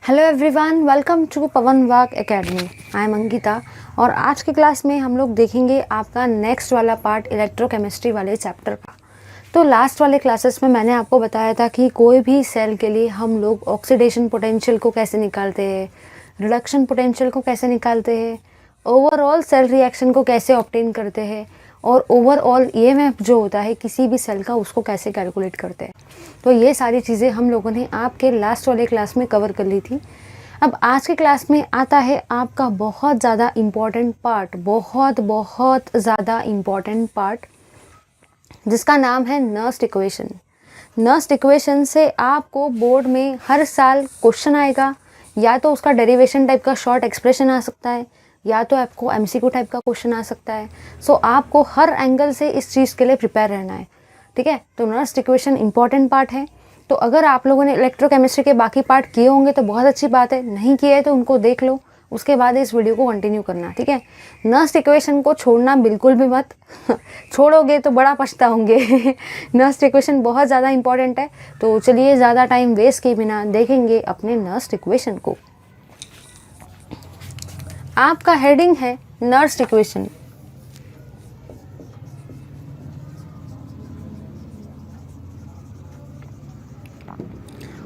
Hello everyone, welcome to Pawan Vak academy. I am Ankita और आज की क्लास में हम लोग देखेंगे आपका नेक्स्ट वाला पार्ट इलेक्ट्रोकेमिस्ट्री वाले चैप्टर का। तो लास्ट वाले क्लासेस में मैंने आपको बताया था कि कोई भी सेल के लिए हम लोग ऑक्सीडेशन पोटेंशियल को कैसे निकालते हैं, रिडक्शन पोटेंशियल को कैसे निकालते हैं, ओवरऑल सेल रिएक्शन को कैसे ऑब्टेन करते हैं और ओवरऑल ईएमएफ जो होता है किसी भी सेल का उसको कैसे कैलकुलेट करते हैं। तो ये सारी चीज़ें हम लोगों ने आपके लास्ट वाले क्लास में कवर कर ली थी। अब आज के क्लास में आता है आपका बहुत ज़्यादा इम्पॉर्टेंट पार्ट, बहुत ज़्यादा इम्पॉर्टेंट पार्ट, जिसका नाम है नर्स्ट इक्वेशन। नर्स्ट इक्वेशन से आपको बोर्ड में हर साल क्वेश्चन आएगा, या तो उसका डेरिवेशन टाइप का शॉर्ट एक्सप्रेशन आ सकता है या तो आपको एमसीक्यू टाइप का क्वेश्चन आ सकता है। सो आपको हर एंगल से इस चीज़ के लिए प्रिपेयर रहना है, ठीक है। तो नर्स्ट इक्वेशन इंपॉर्टेंट पार्ट है। तो अगर आप लोगों ने इलेक्ट्रोकेमिस्ट्री के बाकी पार्ट किए होंगे तो बहुत अच्छी बात है, नहीं किए है तो उनको देख लो, उसके बाद इस वीडियो को कंटिन्यू करना, ठीक है। नर्स्ट इक्वेशन को छोड़ना बिल्कुल भी मत छोड़ोगे तो बड़ा पछताओगे। नर्स्ट इक्वेशन बहुत ज़्यादा इंपॉर्टेंट है। तो चलिए ज़्यादा टाइम वेस्ट किए बिना देखेंगे अपने नर्स्ट इक्वेशन को। आपका हेडिंग है नर्स्ट इक्वेशन।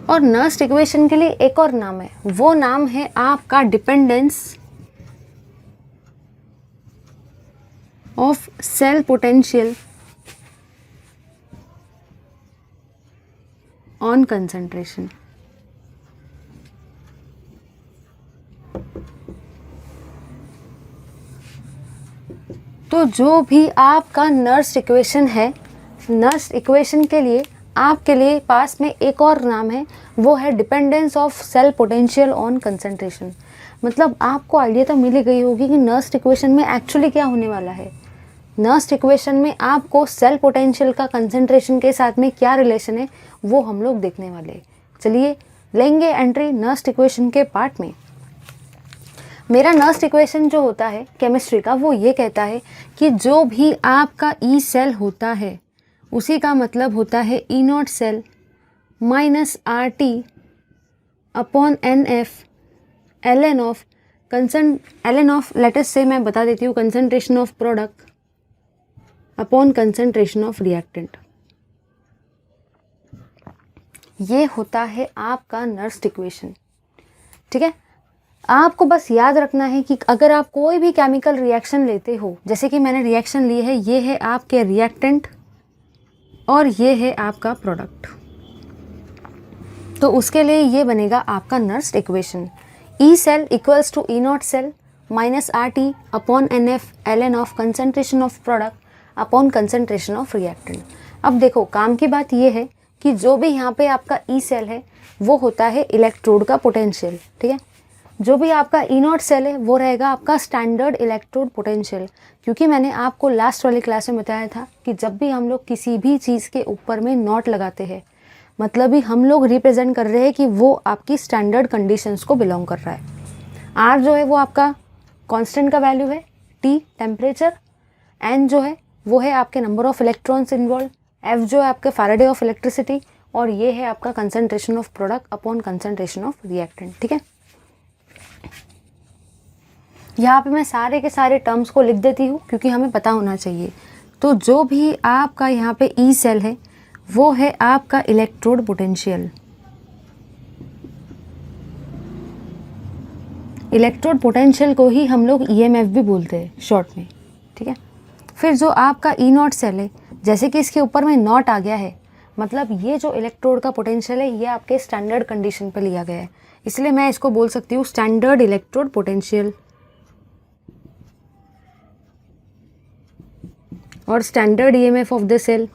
और नर्स्ट इक्वेशन के लिए एक और नाम है, वो नाम है आपका dependence of cell potential on concentration. तो जो भी आपका नर्स्ट इक्वेशन है, नर्स्ट इक्वेशन के लिए आपके लिए पास में एक और नाम है, वो है dependence of cell potential on concentration. मतलब आपको आइडिया तो मिल ही गई होगी कि नर्स्ट इक्वेशन में एक्चुअली क्या होने वाला है। नर्स्ट इक्वेशन में आपको सेल पोटेंशियल का कंसंट्रेशन के साथ में क्या रिलेशन है वो हम लोग देखने वाले। चलिए लेंगे एंट्री नर्स्ट इक्वेशन के पार्ट में। मेरा नर्स्ट इक्वेशन जो होता है केमिस्ट्री का, वो ये कहता है कि जो भी आपका ई सेल होता है उसी का मतलब होता है E not cell minus R T upon N F L N of latest से मैं बता देती हूँ concentration of product upon concentration of reactant. ये होता है आपका नर्स्ट इक्वेशन, ठीक है। आपको बस याद रखना है कि अगर आप कोई भी केमिकल रिएक्शन लेते हो, जैसे कि मैंने रिएक्शन ली है, ये है आपके रिएक्टेंट और ये है आपका प्रोडक्ट, तो उसके लिए ये बनेगा आपका Nernst equation. E cell equals to E not cell minus R T upon N F L N of concentration of product upon concentration of reactant. अब देखो काम की बात ये है कि जो भी यहाँ पे आपका ई सेल है वो होता है इलेक्ट्रोड का पोटेंशियल, ठीक है। जो भी आपका ई नॉट सेल है वो रहेगा आपका स्टैंडर्ड इलेक्ट्रोड पोटेंशियल। क्योंकि मैंने आपको लास्ट वाली क्लास में बताया था कि जब भी हम लोग किसी भी चीज़ के ऊपर में नॉट लगाते हैं, मतलब ही हम लोग रिप्रेजेंट कर रहे हैं कि वो आपकी स्टैंडर्ड कंडीशंस को बिलोंग कर रहा है। आर जो है वो आपका कांस्टेंट का वैल्यू है, टी टेम्परेचर, एन जो है वो है आपके number of electrons involve, F जो है आपके फैराडे ऑफ इलेक्ट्रिसिटी, और ये है आपका concentration of product upon concentration of reactant, ठीक है। यहाँ पे मैं सारे के सारे टर्म्स को लिख देती हूँ क्योंकि हमें पता होना चाहिए। तो जो भी आपका यहाँ पे ई सेल है वो है आपका इलेक्ट्रोड पोटेंशियल। इलेक्ट्रोड पोटेंशियल को ही हम लोग ईएमएफ भी बोलते हैं शॉर्ट में, ठीक है। फिर जो आपका ई नॉट सेल है, जैसे कि इसके ऊपर में नॉट आ गया है, मतलब ये जो इलेक्ट्रोड का पोटेंशियल है ये आपके स्टैंडर्ड कंडीशन पे लिया गया है, इसलिए मैं इसको बोल सकती हूँ स्टैंडर्ड इलेक्ट्रोड पोटेंशियल और standard EMF of the cell.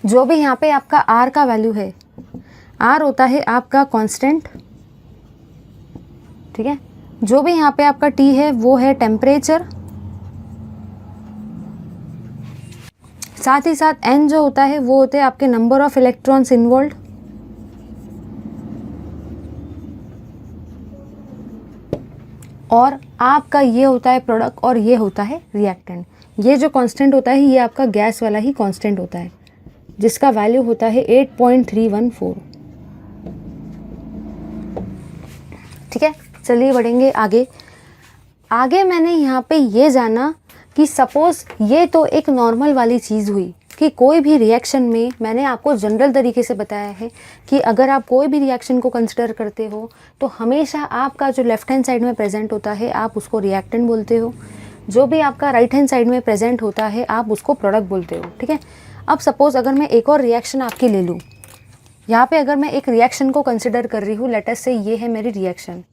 जो भी यहाँ पे आपका आर का वैल्यू है, आर होता है आपका कांस्टेंट, ठीक है। जो भी यहाँ पे आपका टी है वो है टेम्परेचर, साथ ही साथ एन जो होता है वो होते हैं आपके नंबर ऑफ इलेक्ट्रॉन्स इन्वॉल्व, और आपका ये होता है प्रोडक्ट और ये होता है रिएक्टेंट। ये जो कांस्टेंट होता है ये आपका गैस वाला ही कांस्टेंट होता है, जिसका वैल्यू होता है 8.314। ठीक है, चलिए बढ़ेंगे आगे। आगे मैंने यहाँ पे ये जाना कि सपोज़ ये तो एक नॉर्मल वाली चीज़ हुई कि कोई भी रिएक्शन में, मैंने आपको जनरल तरीके से बताया है कि अगर आप कोई भी रिएक्शन को कंसिडर करते हो तो हमेशा आपका जो लेफ्ट हैंड साइड में प्रेजेंट होता है आप उसको रिएक्टेंट बोलते हो, जो भी आपका राइट हैंड साइड में प्रेजेंट होता है आप उसको प्रोडक्ट बोलते हो। ठीक है, अब सपोज़ अगर मैं एक और रिएक्शन आपकी ले लूँ, यहाँ पे अगर मैं एक रिएक्शन को कंसिडर कर रही हूँ, लेट अस से ये है मेरी रिएक्शन।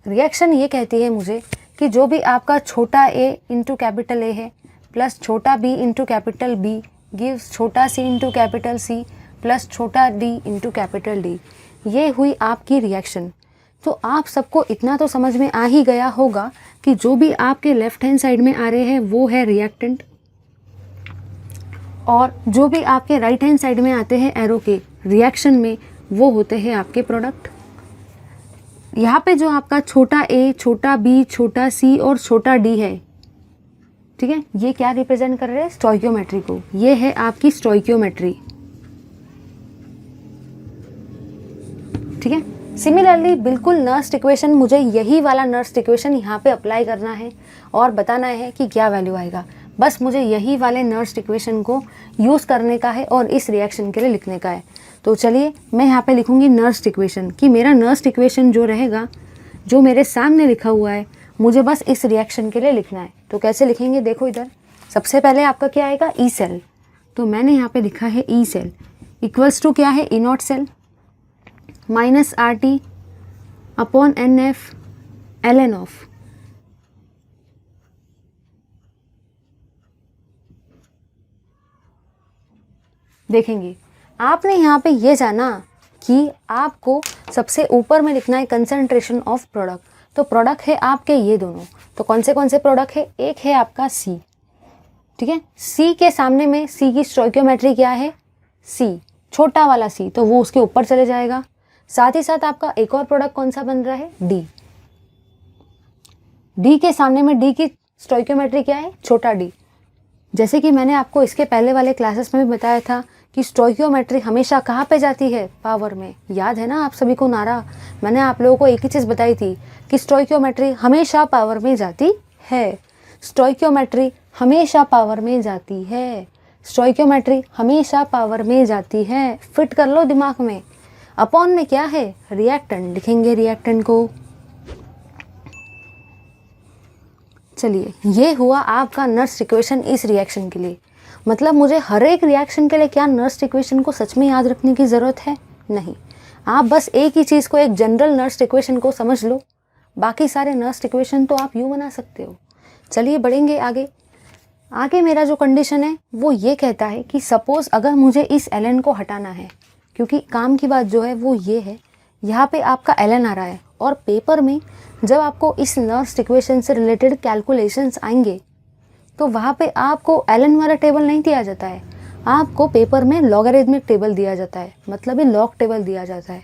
रिएक्शन ये कहती है मुझे कि जो भी आपका छोटा a इंटू कैपिटल A है प्लस छोटा b into capital B gives छोटा c into capital C plus छोटा d इंटू कैपिटल D, ये हुई आपकी रिएक्शन। तो आप सबको इतना तो समझ में आ ही गया होगा कि जो भी आपके लेफ्ट हैंड साइड में आ रहे हैं वो है रिएक्टेंट, और जो भी आपके राइट हैंड साइड में आते हैं एरो के रिएक्शन में वो होते हैं आपके प्रोडक्ट। यहाँ पे जो आपका छोटा a, छोटा b, छोटा c और छोटा d है, ठीक है, ये क्या रिप्रेजेंट कर रहे हैं? स्टोइकियोमेट्री को। ये है आपकी स्टोइकियोमेट्री। ठीक है, सिमिलरली बिल्कुल नर्स्ट इक्वेशन, मुझे यही वाला नर्स्ट इक्वेशन यहाँ पे अप्लाई करना है और बताना है कि क्या वैल्यू आएगा। बस मुझे यही वाले नर्स्ट इक्वेशन को यूज़ करने का है और इस रिएक्शन के लिए लिखने का है। तो चलिए मैं यहाँ पे लिखूँगी नर्स्ट इक्वेशन, कि मेरा नर्स्ट इक्वेशन जो रहेगा, जो मेरे सामने लिखा हुआ है, मुझे बस इस रिएक्शन के लिए लिखना है। तो कैसे लिखेंगे, देखो इधर। सबसे पहले आपका क्या आएगा? E cell. तो मैंने यहाँ पे लिखा है ई सेल इक्वल्स टू क्या है? E not cell minus R T upon N F L N of. देखेंगे आपने यहाँ पे ये जाना कि आपको सबसे ऊपर में लिखना है कंसंट्रेशन ऑफ प्रोडक्ट। तो प्रोडक्ट है आपके ये दोनों, तो कौन से प्रोडक्ट है? एक है आपका सी, ठीक है, सी के सामने में सी की स्टोइकियोमेट्री क्या है? सी, छोटा वाला सी, तो वो उसके ऊपर चले जाएगा। साथ ही साथ आपका एक और प्रोडक्ट कौन सा बन रहा है? डी। डी के सामने में डी की स्टोइकियोमेट्री क्या है? छोटा डी। जैसे कि मैंने आपको इसके पहले वाले क्लासेस में भी बताया था कि स्टोइकियोमेट्री हमेशा कहाँ पे जाती है? पावर में। याद है ना आप सभी को नारा? मैंने आप लोगों को एक ही चीज़ बताई थी कि स्टोइकियोमेट्री हमेशा पावर में जाती है। स्टोइकियोमेट्री हमेशा पावर में जाती है। स्टोइकियोमेट्री हमेशा पावर में जाती है। फिट कर लो दिमाग में। अपॉन में क्या है? रिएक्टेंट। लिखेंगे रिएक्टेंट को। चलिए, ये हुआ आपका नर्स्ट इक्वेशन इस रिएक्शन के लिए। मतलब मुझे हर एक रिएक्शन के लिए क्या नर्स्ट इक्वेशन को सच में याद रखने की ज़रूरत है? नहीं। आप बस एक ही चीज़ को, एक जनरल नर्स्ट इक्वेशन को समझ लो, बाकी सारे नर्स्ट इक्वेशन तो आप यूँ बना सकते हो। चलिए बढ़ेंगे आगे। आगे मेरा जो कंडीशन है वो ये कहता है कि सपोज़ अगर मुझे इस एल को हटाना है, क्योंकि काम की बात जो है वो ये है, यहाँ पे आपका एल आ रहा है और पेपर में जब आपको इस नर्स्ट इक्वेशन से रिलेटेड कैलकुलेशंस आएंगे तो वहाँ पे आपको एल वाला टेबल नहीं दिया जाता है, आपको पेपर में लॉगरिथमिक टेबल दिया जाता है, मतलब ये लॉग टेबल दिया जाता है।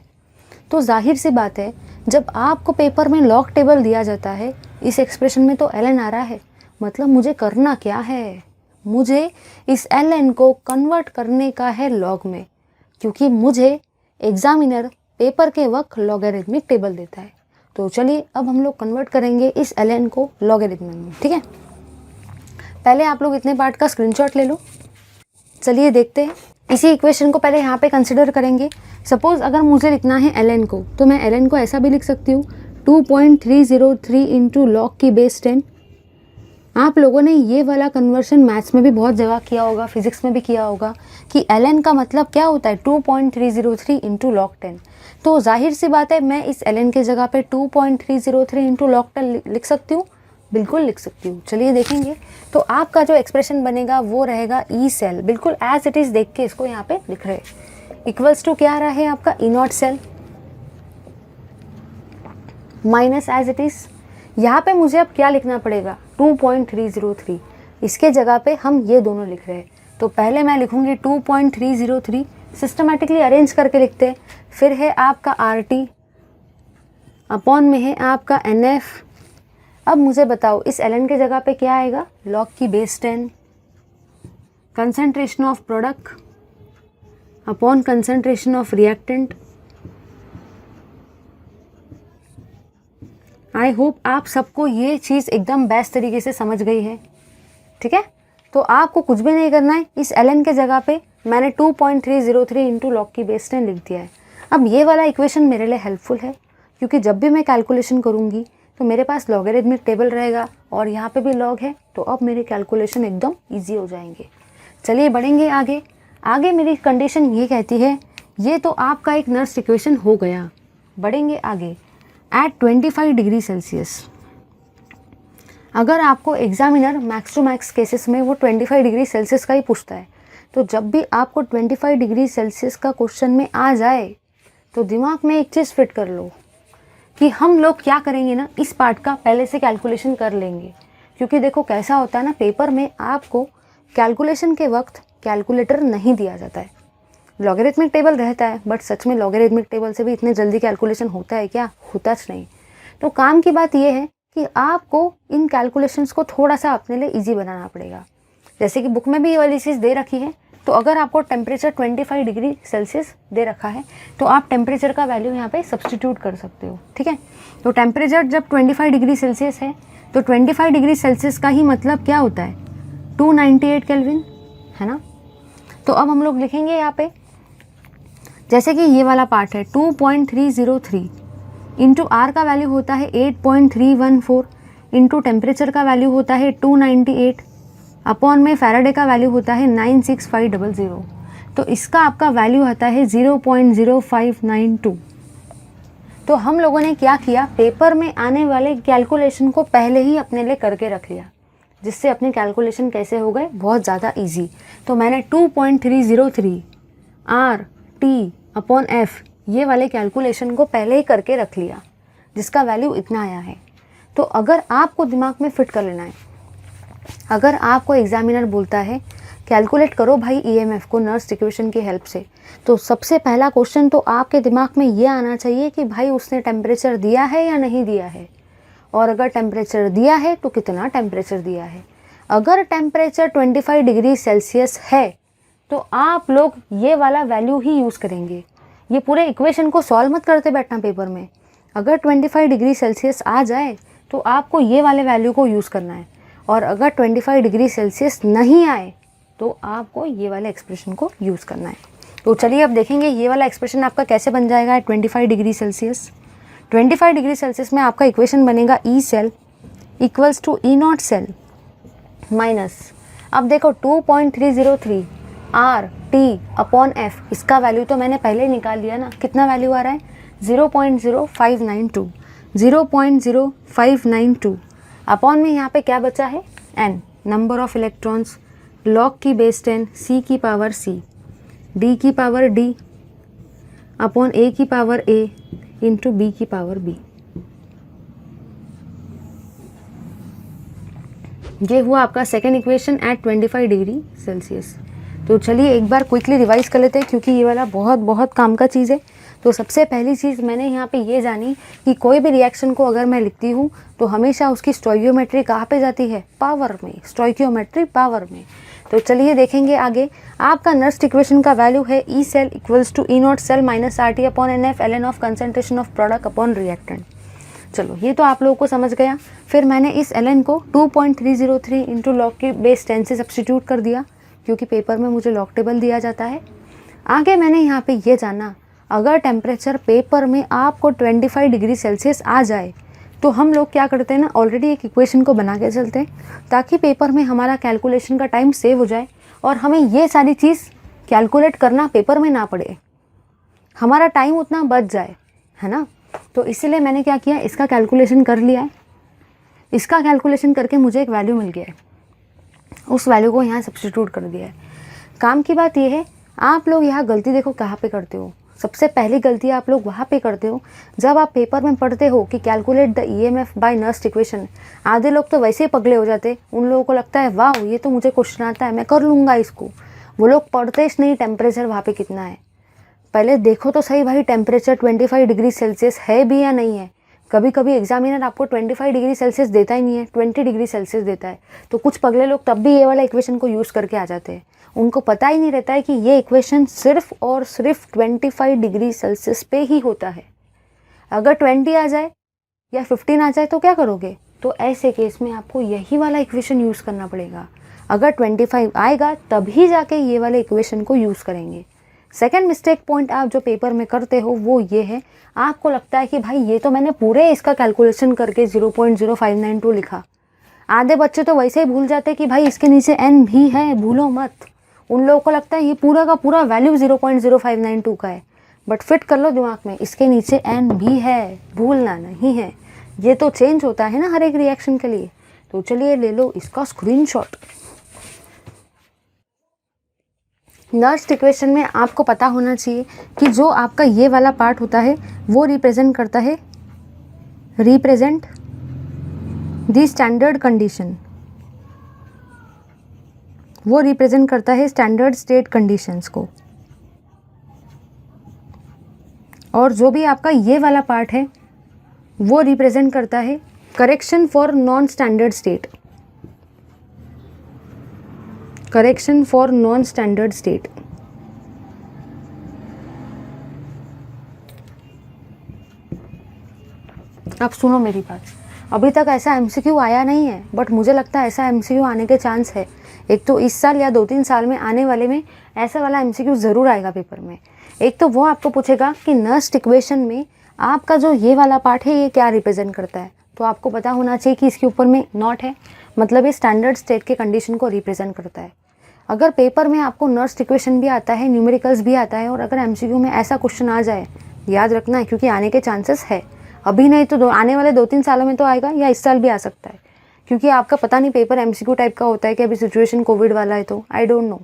तो जाहिर सी बात है, जब आपको पेपर में लॉग टेबल दिया जाता है, इस एक्सप्रेशन में तो एल आ रहा है, मतलब मुझे करना क्या है? मुझे इस एल को कन्वर्ट करने का है लॉग में, क्योंकि मुझे एग्जामिनर पेपर के वक्त लॉगरिथमिक टेबल देता है। तो चलिए अब हम लोग कन्वर्ट करेंगे इस एल को लॉगरिथमिक में। ठीक है, पहले आप लोग इतने पार्ट का स्क्रीनशॉट ले लो। चलिए देखते हैं। इसी इक्वेशन को पहले यहाँ पे कंसिडर करेंगे। सपोज़ अगर मुझे लिखना है एल को, तो मैं एल को ऐसा भी लिख सकती हूँ 2.303 इंटू लॉग की बेस 10। आप लोगों ने ये वाला कन्वर्शन मैथ्स में भी बहुत जगह किया होगा, फिजिक्स में भी किया होगा कि एल का मतलब क्या होता है? 2.303 इंटू लॉग 10। तो जाहिर सी बात है, मैं इस एल के जगह पे 2.303 इंटू लॉग 10 लिख सकती हूँ, बिल्कुल लिख सकती हूँ। चलिए देखेंगे। तो आपका जो एक्सप्रेशन बनेगा वो रहेगा ई सेल, बिल्कुल एज इट इज़ देख के इसको यहाँ पे लिख रहे हैं। इक्वल्स टू क्या आ रहा है आपका? E not cell minus as it is. यहाँ पे मुझे अब क्या लिखना पड़ेगा? 2.303। इसके जगह पे हम ये दोनों लिख रहे हैं। तो पहले मैं लिखूँगी 2.303, सिस्टमेटिकली अरेंज करके लिखते हैं। फिर है आपका आर टी, अपॉन में है आपका एन एफ। अब मुझे बताओ इस एल के जगह पे क्या आएगा? लॉग की base 10, concentration of product upon concentration of reactant I hope आप सबको ये चीज़ एकदम बेस्ट तरीके से समझ गई है। ठीक है, तो आपको कुछ भी नहीं करना है, इस ln के जगह पे मैंने 2.303 इंटू लॉग की बेस 10 लिख दिया है। अब ये वाला इक्वेशन मेरे लिए हेल्पफुल है क्योंकि जब भी मैं कैलकुलेशन करूँगी तो मेरे पास लॉगरिथमिक टेबल रहेगा और यहाँ पे भी लॉग है, तो अब मेरे कैलकुलेशन एकदम ईजी हो जाएंगे। चलिए बढ़ेंगे आगे। आगे मेरी कंडीशन ये कहती है, ये तो आपका एक नर्स इक्वेशन हो गया। बढ़ेंगे आगे। एट 25 डिग्री सेल्सियस, अगर आपको examiner max to max cases में वो 25 डिग्री सेल्सियस का ही पूछता है, तो जब भी आपको 25 डिग्री सेल्सियस का क्वेश्चन में आ जाए तो दिमाग में एक चीज़ फिट कर लो कि हम लोग क्या करेंगे ना, इस पार्ट का पहले से कैलकुलेशन कर लेंगे। क्योंकि देखो कैसा होता है ना, पेपर में आपको कैलकुलेशन के वक्त कैलकुलेटर नहीं दिया जाता है, लॉगरिथमिक टेबल रहता है, बट सच में लॉगरिथमिक टेबल से भी इतने जल्दी कैलकुलेशन होता है क्या? होता नहीं। तो काम की बात यह है कि आपको इन कैलकुलेशंस को थोड़ा सा अपने लिए इजी बनाना पड़ेगा। जैसे कि बुक में भी ये वाली चीज़ दे रखी है, तो अगर आपको टेम्परेचर 25 डिग्री सेल्सियस दे रखा है तो आप टेम्परेचर का वैल्यू यहाँ पे सब्सटीट्यूट कर सकते हो। ठीक है, तो टेम्परेचर जब 25 डिग्री सेल्सियस है तो 25 डिग्री सेल्सियस का ही मतलब क्या होता है? 298 केल्विन, है ना। तो अब हम लोग लिखेंगे यहाँ पे, जैसे कि ये वाला पार्ट है 2.303 इंटू आर का वैल्यू होता है 8.314 इंटू टेम्परेचर का वैल्यू होता है 298 अपॉन में फैराडे का वैल्यू होता है 96500। तो इसका आपका वैल्यू आता है 0.0592। तो हम लोगों ने क्या किया, पेपर में आने वाले कैलकुलेशन को पहले ही अपने लिए करके रख लिया, जिससे अपने कैलकुलेशन कैसे हो गए, बहुत ज़्यादा ईजी। तो मैंने 2.303 आर टी अपॉन एफ ये वाले कैलकुलेशन को पहले ही करके रख लिया, जिसका वैल्यू इतना आया है। तो अगर आपको दिमाग में फिट कर लेना है, अगर आपको एग्जामिनर बोलता है कैलकुलेट करो भाई ईएमएफ को नर्स इक्वेशन की हेल्प से, तो सबसे पहला क्वेश्चन तो आपके दिमाग में ये आना चाहिए कि भाई उसने टेम्परेचर दिया है या नहीं दिया है, और अगर टेम्परेचर दिया है तो कितना टेम्परेचर दिया है। अगर टेम्परेचर 25 डिग्री सेल्सियस है तो आप लोग ये वाला वैल्यू ही यूज़ करेंगे। ये पूरे इक्वेशन को सॉल्व मत करते बैठना पेपर में। अगर 25 डिग्री सेल्सियस आ जाए तो आपको ये वाले वैल्यू को यूज़ करना है, और अगर 25 डिग्री सेल्सियस नहीं आए तो आपको ये वाले एक्सप्रेशन को यूज़ करना है। तो चलिए अब देखेंगे ये वाला एक्सप्रेशन आपका कैसे बन जाएगा 25 डिग्री सेल्सियस। 25 डिग्री सेल्सियस में आपका इक्वेशन बनेगा E cell equals to E not cell minus, अब देखो 2.303 आर टी अपॉन एफ, इसका वैल्यू तो मैंने पहले ही निकाल लिया ना, कितना वैल्यू आ रहा है 0.0592, 0.0592 अपॉन में यहाँ पे क्या बचा है n, number of electrons, log की बेस 10, c की पावर c, d की पावर d अपॉन a की पावर a इंटू b की पावर b। ये हुआ आपका second equation at 25 degree Celsius. तो चलिए एक बार क्विकली रिवाइज कर लेते हैं क्योंकि ये वाला बहुत बहुत काम का चीज़ है। तो सबसे पहली चीज़ मैंने यहाँ पे ये जानी कि कोई भी रिएक्शन को अगर मैं लिखती हूँ तो हमेशा उसकी स्टोइकियोमेट्री कहाँ पे जाती है, पावर में, स्टोइकियोमेट्री पावर में। तो चलिए देखेंगे आगे। आपका नर्स्ट इक्वेशन का वैल्यू है E cell equals to E not cell minus R T upon N F L N of concentration of product upon reactant. चलो ये तो आप लोगों को समझ गया। फिर मैंने इस एल को 2.303 इंटू लॉग की बेस 10 से सब्सटीट्यूट कर दिया क्योंकि पेपर में मुझे लॉग टेबल दिया जाता है। आगे मैंने यहाँ पे ये जाना, अगर टेम्परेचर पेपर में आपको 25 डिग्री सेल्सियस आ जाए तो हम लोग क्या करते हैं ना, ऑलरेडी एक इक्वेशन को बना के चलते हैं ताकि पेपर में हमारा कैलकुलेशन का टाइम सेव हो जाए और हमें ये सारी चीज़ कैलकुलेट करना पेपर में ना पड़े, हमारा टाइम उतना बच जाए, है ना। तो इसीलिए मैंने क्या किया, इसका कैलकुलेशन कर लिया है। इसका कैलकुलेशन करके मुझे एक वैल्यू मिल गया है, उस वैल्यू को यहाँ सब्स्टिट्यूट कर दिया है। काम की बात यह है, आप लोग यहाँ गलती देखो कहाँ पे करते हो। सबसे पहली गलती आप लोग वहाँ पे करते हो जब आप पेपर में पढ़ते हो कि calculate the EMF bye Nernst equation. आधे लोग तो वैसे ही पगले हो जाते, उन लोगों को लगता है वाह ये तो मुझे क्वेश्चन आता है, मैं कर लूँगा इसको। वो लोग पढ़ते ही नहीं टेम्परेचर वहाँ पे कितना है। पहले देखो तो सही भाई टेम्परेचर 25 डिग्री सेल्सियस है भी या नहीं है। कभी कभी एग्जामिनर आपको 25 डिग्री सेल्सियस देता ही नहीं है, 20 डिग्री सेल्सियस देता है। तो कुछ पगले लोग तब भी ये वाला इक्वेशन को यूज़ करके आ जाते हैं। उनको पता ही नहीं रहता है कि ये इक्वेशन सिर्फ और सिर्फ 25 डिग्री सेल्सियस पे ही होता है। अगर 20 आ जाए या 15 आ जाए तो क्या करोगे? तो ऐसे केस में आपको यही वाला इक्वेशन यूज़ करना पड़ेगा। अगर 25 आएगा तभी जाके ये वाले इक्वेशन को यूज़ करेंगे। सेकंड मिस्टेक पॉइंट आप जो पेपर में करते हो वो ये है, आपको लगता है कि भाई ये तो मैंने पूरे इसका कैलकुलेशन करके 0.0592 लिखा। आधे बच्चे तो वैसे ही भूल जाते कि भाई इसके नीचे n भी है, भूलो मत। उन लोगों को लगता है ये पूरा का पूरा वैल्यू 0.0592 का है, बट फिट कर लो दिमाग में, इसके नीचे n भी है, भूलना नहीं है। ये तो चेंज होता है ना हर एक रिएक्शन के लिए। तो चलिए ले लो इसका स्क्रीनशॉट। नेक्स्ट इक्वेशन में आपको पता होना चाहिए कि जो आपका ये वाला पार्ट होता है वो रिप्रेजेंट करता है, रिप्रेजेंट दी स्टैंडर्ड कंडीशन, वो रिप्रेजेंट करता है स्टैंडर्ड स्टेट कंडीशंस को। और जो भी आपका ये वाला पार्ट है वो रिप्रेजेंट करता है correction for non standard state, correction for non standard state. अब सुनो मेरी बात, अभी तक ऐसा एमसीक्यू आया नहीं है, बट मुझे लगता है ऐसा एमसीक्यू आने के चांस है। एक तो इस साल या 2-3 साल में आने वाले में ऐसा वाला एमसीक्यू ज़रूर आएगा पेपर में। एक तो वो आपको पूछेगा कि नेक्स्ट इक्वेशन में आपका जो ये वाला पार्ट है ये क्या रिप्रेजेंट करता है। तो आपको पता होना चाहिए कि इसके ऊपर में नॉट है, मतलब ये स्टैंडर्ड स्टेट के कंडीशन को रिप्रेजेंट करता है। अगर पेपर में आपको नेक्स्ट इक्वेशन भी आता है, न्यूमेरिकल्स भी आता है, और अगर एमसीक्यू में ऐसा क्वेश्चन आ जाए, याद रखना है क्योंकि आने के चांसेस है। अभी नहीं तो आने वाले 2-3 सालों में तो आएगा, या इस साल भी आ सकता है, क्योंकि आपका पता नहीं पेपर एमसीक्यू टाइप का होता है कि अभी सिचुएशन कोविड वाला है, तो आई डोंट नो।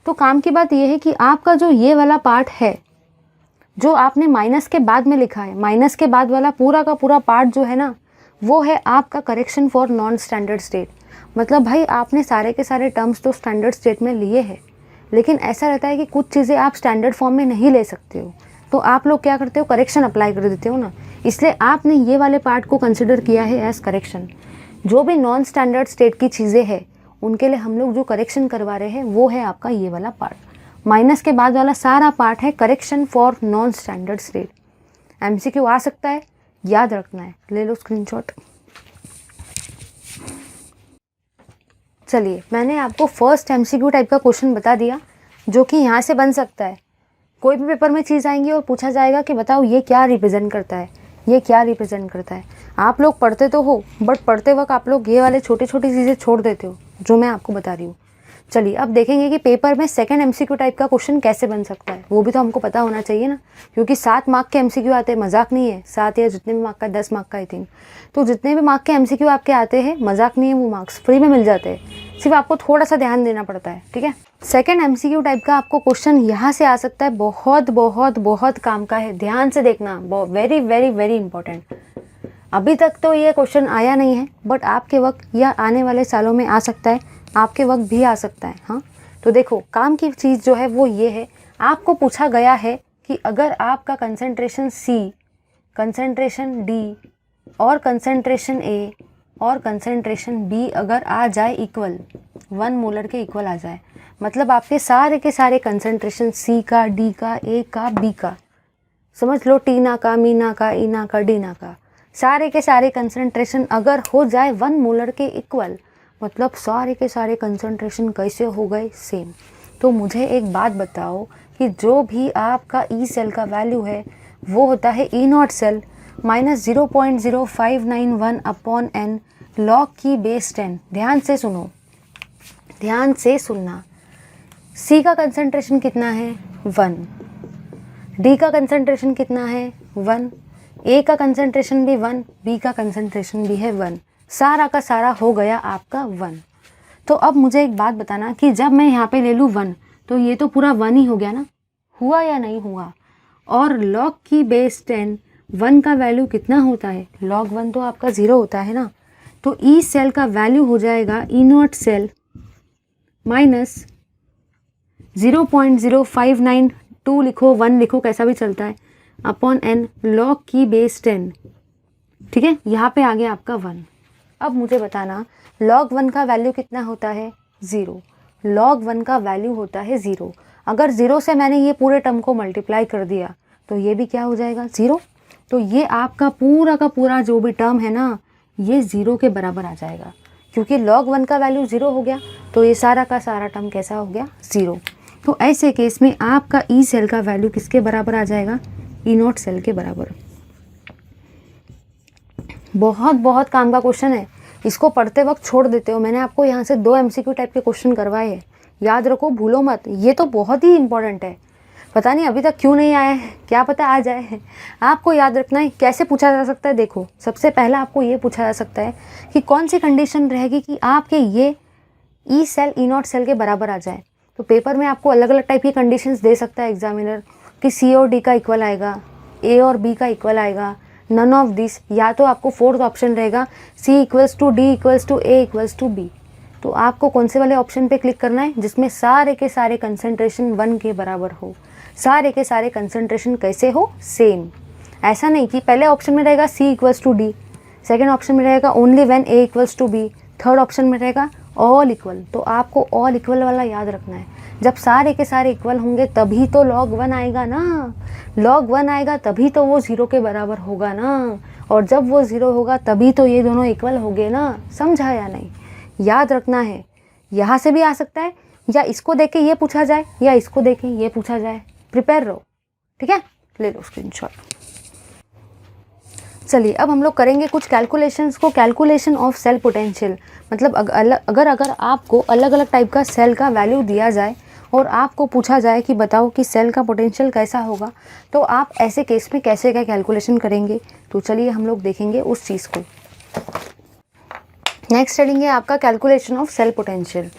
तो काम की बात यह है कि आपका जो ये वाला पार्ट है जो आपने माइनस के बाद में लिखा है, माइनस के बाद वाला पूरा का पूरा पार्ट जो है ना, वो है आपका correction for non standard state. मतलब भाई आपने सारे के सारे टर्म्स तो स्टैंडर्ड स्टेट में लिए हैं, लेकिन ऐसा रहता है कि कुछ चीज़ें आप स्टैंडर्ड फॉर्म में नहीं ले सकते हो, तो आप लोग क्या करते हो, करेक्शन अप्लाई कर देते हो ना। इसलिए आपने ये वाले पार्ट को कंसिडर किया है एज करेक्शन। जो भी नॉन स्टैंडर्ड स्टेट की चीज़ें हैं उनके लिए हम लोग जो करेक्शन करवा रहे हैं वो है आपका ये वाला पार्ट। माइनस के बाद वाला सारा पार्ट है correction for non standard state. MCQ आ सकता है, याद रखना है। ले लो स्क्रीनशॉट। चलिए, मैंने आपको फर्स्ट एमसीक्यू टाइप का क्वेश्चन बता दिया जो कि यहाँ से बन सकता है। कोई भी पेपर में चीज़ आएंगी और पूछा जाएगा कि बताओ ये क्या रिप्रेजेंट करता है, ये क्या रिप्रेजेंट करता है। आप लोग पढ़ते तो हो, बट पढ़ते वक्त आप लोग ये वाले छोटी छोटी चीज़ें छोड़ देते हो जो मैं आपको बता रही हूँ। चलिए अब देखेंगे कि पेपर में सेकंड एमसीक्यू टाइप का क्वेश्चन कैसे बन सकता है, वो भी तो हमको पता होना चाहिए ना, क्योंकि 7 मार्क के एमसीक्यू आते हैं, मजाक नहीं है। 7 या जितने भी मार्क का, 10 मार्क का आई थिंक, तो जितने भी मार्क के एमसीक्यू आपके आते हैं, मजाक नहीं है, वो मार्क्स फ्री में मिल जाते हैं, सिर्फ आपको थोड़ा सा ध्यान देना पड़ता है, ठीक है। सेकंड एमसीक्यू टाइप का आपको क्वेश्चन यहाँ से आ सकता है, बहुत बहुत बहुत काम का है, ध्यान से देखना, वेरी वेरी वेरी इंपॉर्टेंट। अभी तक तो ये क्वेश्चन आया नहीं है, बट आपके वक्त या आने वाले सालों में आ सकता है, आपके वक्त भी आ सकता है। हाँ, तो देखो काम की चीज़ जो है वो ये है, आपको पूछा गया है कि अगर आपका कंसंट्रेशन C, कंसंट्रेशन D और कंसंट्रेशन A और कंसंट्रेशन B अगर आ जाए इक्वल, 1 मोलर के इक्वल आ जाए, मतलब आपके सारे के सारे कंसंट्रेशन C का, D का, A का, B का, समझ लो टीना का, मीना का, इना का, डीना का, सारे के सारे कंसंट्रेशन अगर हो जाए 1 मोलर के इक्वल, मतलब सारे के सारे कंसंट्रेशन कैसे हो गए, सेम। तो मुझे एक बात बताओ कि जो भी आपका ई सेल का वैल्यू है वो होता है E not cell minus 0.0591 upon n log की बेस 10। ध्यान से सुनो, ध्यान से सुनना। सी का कंसंट्रेशन कितना है, 1। डी का कंसंट्रेशन कितना है, 1। ए का कंसंट्रेशन भी 1, बी का कंसंट्रेशन भी है 1, सारा का सारा हो गया आपका 1। तो अब मुझे एक बात बताना कि जब मैं यहाँ पे ले लूँ 1, तो ये तो पूरा 1 ही हो गया ना, हुआ या नहीं हुआ। और log की बेस 10, 1 का वैल्यू कितना होता है, log 1 तो आपका 0 होता है ना, तो ई सेल का वैल्यू हो जाएगा ई नॉट सेल माइनस 0.0592 लिखो, 1 लिखो, कैसा भी चलता है, अपॉन एन log की बेस 10, ठीक है। यहाँ पे आ गया आपका 1। अब मुझे बताना log 1 का वैल्यू कितना होता है, 0। log 1 का वैल्यू होता है 0। अगर 0 से मैंने ये पूरे टर्म को मल्टीप्लाई कर दिया तो ये भी क्या हो जाएगा, 0। तो ये आपका पूरा का पूरा जो भी टर्म है ना, ये 0 के बराबर आ जाएगा, क्योंकि log 1 का वैल्यू 0 हो गया, तो ये सारा का सारा टर्म कैसा हो गया, 0। तो ऐसे केस में आपका ई सेल का वैल्यू किसके बराबर आ जाएगा, ई नॉट सेल के बराबर। बहुत बहुत काम का क्वेश्चन है, इसको पढ़ते वक्त छोड़ देते हो। मैंने आपको यहाँ से 2 MCQ टाइप के क्वेश्चन करवाए हैं, याद रखो, भूलो मत, ये तो बहुत ही इंपॉर्टेंट है। पता नहीं अभी तक क्यों नहीं आया है, क्या पता आ जाए। आपको याद रखना है कैसे पूछा जा सकता है। देखो, सबसे पहला आपको ये पूछा जा सकता है कि कौन सी कंडीशन रहेगी कि आपके ये E cell E not cell के बराबर आ जाए। तो पेपर में आपको अलग अलग टाइप की कंडीशंस दे सकता है एग्जामिनर, कि सी और डी का इक्वल आएगा, ए और बी का इक्वल आएगा, नन ऑफ दिस, या तो आपको फोर्थ ऑप्शन रहेगा C equals to D equals to A equals to B. तो आपको कौन से वाले ऑप्शन पे क्लिक करना है, जिसमें सारे के सारे कंसंट्रेशन 1 के बराबर हो, सारे के सारे कंसंट्रेशन कैसे हो, सेम। ऐसा नहीं कि पहले ऑप्शन में रहेगा C equals to D, second option में रहेगा only when A equals to B, third option में रहेगा ऑल इक्वल। तो आपको ऑल इक्वल वाला याद रखना है। जब सारे के सारे इक्वल होंगे तभी तो log 1 आएगा ना, log 1 आएगा तभी तो वो 0 के बराबर होगा ना, और जब वो 0 होगा तभी तो ये दोनों इक्वल होंगे ना। समझा या नहीं, याद रखना है। यहाँ से भी आ सकता है, या इसको देख के ये पूछा जाए, या इसको देख के ये पूछा जाए। प्रिपेयर रहो, ठीक है, ले लो स्क्रीनशॉट। चलिए अब हम लोग करेंगे कुछ कैलकुलेशंस को, कैलकुलेशन ऑफ सेल पोटेंशियल। मतलब अगर आपको अलग अलग टाइप का सेल का वैल्यू दिया जाए और आपको पूछा जाए कि बताओ कि सेल का पोटेंशियल कैसा होगा, तो आप ऐसे केस में कैसे क्या कैलकुलेशन करेंगे। तो चलिए हम लोग देखेंगे उस चीज़ को। नेक्स्ट हेडिंग है आपका कैलकुलेशन ऑफ सेल पोटेंशियल।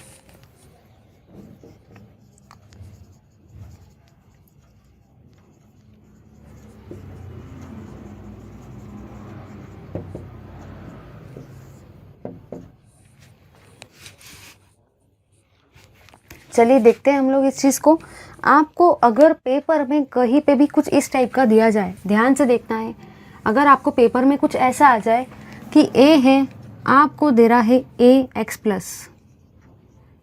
चलिए देखते हैं हम लोग इस चीज़ को। आपको अगर पेपर में कहीं पे भी कुछ इस टाइप का दिया जाए, ध्यान से देखना है। अगर आपको पेपर में कुछ ऐसा आ जाए कि ए है, आपको दे रहा है ए एक्स प्लस,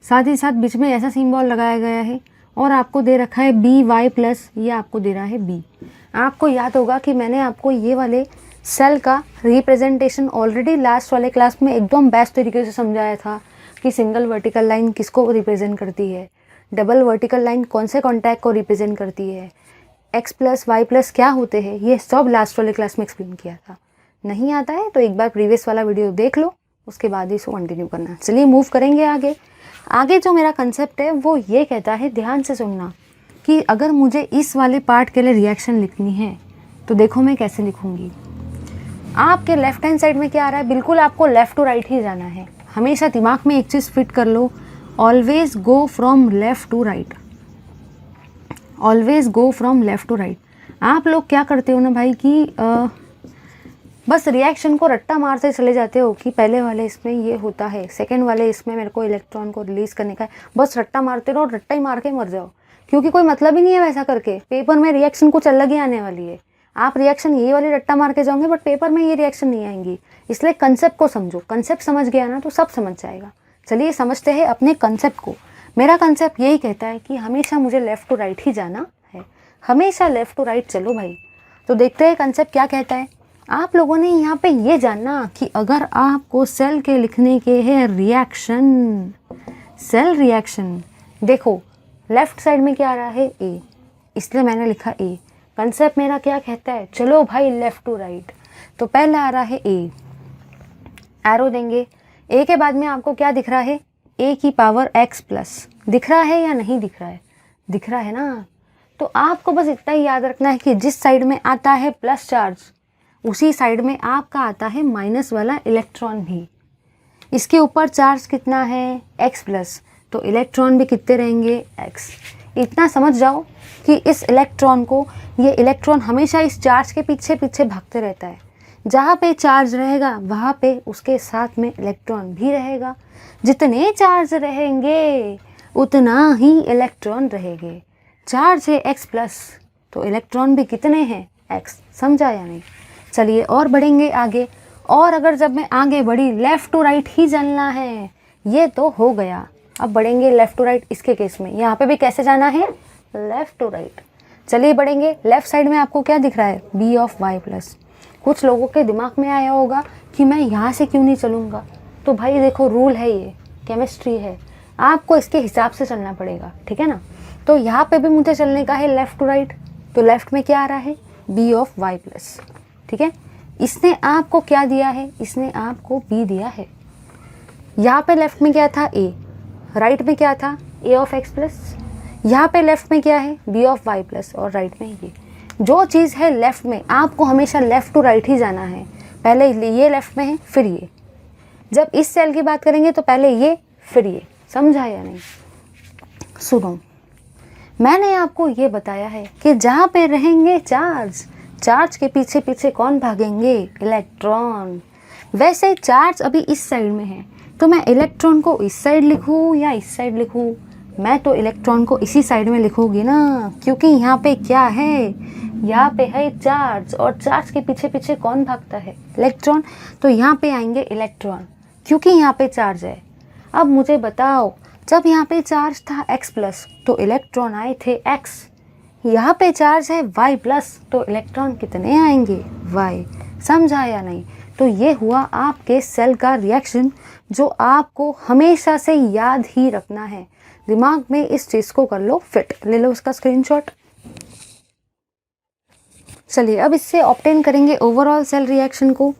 साथ ही साथ बीच में ऐसा सिंबल लगाया गया है, और आपको दे रखा है बी वाई प्लस, ये आपको दे रहा है बी। आपको याद होगा कि मैंने आपको ये वाले सेल का रिप्रेजेंटेशन ऑलरेडी लास्ट वाले क्लास में एकदम बेस्ट तरीके से समझाया था कि सिंगल वर्टिकल लाइन किसको रिप्रेजेंट करती है, डबल वर्टिकल लाइन कौन से कॉन्टैक्ट को रिप्रेजेंट करती है, एक्स प्लस वाई प्लस क्या होते हैं, ये सब लास्ट वाले क्लास में एक्सप्लेन किया था। नहीं आता है तो एक बार प्रीवियस वाला वीडियो देख लो, उसके बाद ही इसको कंटिन्यू करना। चलिए मूव करेंगे आगे। आगे जो मेरा कंसेप्ट है वो ये कहता है, ध्यान से सुनना, कि अगर मुझे इस वाले पार्ट के लिए रिएक्शन लिखनी है तो देखो मैं कैसे लिखूँगी। आपके लेफ्ट हैंड साइड में क्या आ रहा है, बिल्कुल आपको लेफ़्ट टू राइट ही जाना है। हमेशा दिमाग में एक चीज़ फिट कर लो, always go from left to right, always go from left to right. आप लोग क्या करते हो ना भाई कि बस रिएक्शन को रट्टा मारते चले जाते हो कि पहले वाले इसमें ये होता है, सेकंड वाले इसमें मेरे को इलेक्ट्रॉन को रिलीज़ करने का है, बस रट्टा मारते रहो, रट्टा ही मार के मर जाओ, क्योंकि कोई मतलब ही नहीं है वैसा करके। पेपर में रिएक्शन कुछ अलग ही आने वाली है। आप रिएक्शन ये वाली रट्टा मार के जाओगे, बट पेपर में ये रिएक्शन नहीं आएंगी। इसलिए कंसेप्ट को समझो, कंसेप्ट समझ गया ना तो सब समझ जाएगा। चलिए समझते हैं अपने कंसेप्ट को। मेरा कंसेप्ट यही कहता है कि हमेशा मुझे लेफ़्ट टू राइट ही जाना है, हमेशा लेफ़्ट टू राइट चलो भाई। तो देखते हैं कंसेप्ट क्या कहता है। आप लोगों ने यहाँ पे ये जानना कि अगर आपको सेल के लिखने के हैं रिएक्शन, सेल रिएक्शन, देखो लेफ्ट साइड में क्या आ रहा है ए, इसलिए मैंने लिखा ए। कंसेप्ट मेरा क्या कहता है, चलो भाई लेफ़्ट टू राइट। तो पहला आ रहा है ए, एरो देंगे, ए के बाद में आपको क्या दिख रहा है, ए की पावर एक्स प्लस। दिख रहा है या नहीं दिख रहा है, दिख रहा है ना। तो आपको बस इतना ही याद रखना है कि जिस साइड में आता है प्लस चार्ज, उसी साइड में आपका आता है माइनस वाला इलेक्ट्रॉन भी। इसके ऊपर चार्ज कितना है, एक्स प्लस, तो इलेक्ट्रॉन भी कितने रहेंगे, एक्स। इतना समझ जाओ कि इस इलेक्ट्रॉन को, ये इलेक्ट्रॉन हमेशा इस चार्ज के पीछे पीछे भागते रहता है। जहाँ पे चार्ज रहेगा वहाँ पे उसके साथ में इलेक्ट्रॉन भी रहेगा। जितने चार्ज रहेंगे उतना ही इलेक्ट्रॉन रहेंगे। चार्ज है एक्स प्लस, तो इलेक्ट्रॉन भी कितने हैं, एक्स। समझा या नहीं। चलिए और बढ़ेंगे आगे। और अगर जब मैं आगे बढ़ी, लेफ़्ट टू राइट ही जानना है, ये तो हो गया। अब बढ़ेंगे लेफ़्ट टू राइट इसके केस में। यहाँ पे भी कैसे जाना है, लेफ़्ट टू राइट। चलिए बढ़ेंगे, लेफ्ट साइड में आपको क्या दिख रहा है, बी ऑफ वाई प्लस। कुछ लोगों के दिमाग में आया होगा कि मैं यहाँ से क्यों नहीं चलूँगा, तो भाई देखो रूल है, ये केमिस्ट्री है, आपको इसके हिसाब से चलना पड़ेगा, ठीक है ना। तो यहाँ पे भी मुझे चलने का है लेफ़्ट टू राइट, तो लेफ़्ट में क्या आ रहा है, बी ऑफ वाई प्लस, ठीक है। इसने आपको क्या दिया है, इसने आपको बी दिया है। यहाँ पे लेफ़्ट में क्या था, ए, राइट में क्या था, ए ऑफ एक्स प्लस। यहाँ पे लेफ़्ट में क्या है, बी ऑफ वाई प्लस, और राइट में ये। जो चीज़ है लेफ़्ट में, आपको हमेशा लेफ़्ट टू राइट ही जाना है। पहले ये लेफ़्ट में है, फिर ये। जब इस सेल की बात करेंगे तो पहले ये फिर ये, समझा या नहीं। सुनो, मैंने आपको ये बताया है कि जहाँ पे रहेंगे चार्ज, चार्ज के पीछे पीछे कौन भागेंगे, इलेक्ट्रॉन। वैसे चार्ज अभी इस साइड में है, तो मैं इलेक्ट्रॉन को इस साइड लिखूँ या इस साइड लिखूँ, मैं तो इलेक्ट्रॉन को इसी साइड में लिखूँगी ना, क्योंकि यहाँ पे क्या है, यहाँ पे है चार्ज, और चार्ज के पीछे पीछे कौन भागता है, इलेक्ट्रॉन। तो यहाँ पे आएंगे इलेक्ट्रॉन, क्योंकि यहाँ पे चार्ज है। अब मुझे बताओ, जब यहाँ पे चार्ज था x प्लस तो इलेक्ट्रॉन आए थे x, यहाँ पे चार्ज है y प्लस तो इलेक्ट्रॉन कितने आएंगे, y। समझा या नहीं। तो ये हुआ आपके सेल का रिएक्शन, जो आपको हमेशा से याद ही रखना है। दिमाग में इस चीज़ को कर लो फिट, ले लो उसका स्क्रीनशॉट। चलिए अब इससे ऑब्टेन करेंगे ओवरऑल सेल रिएक्शन को।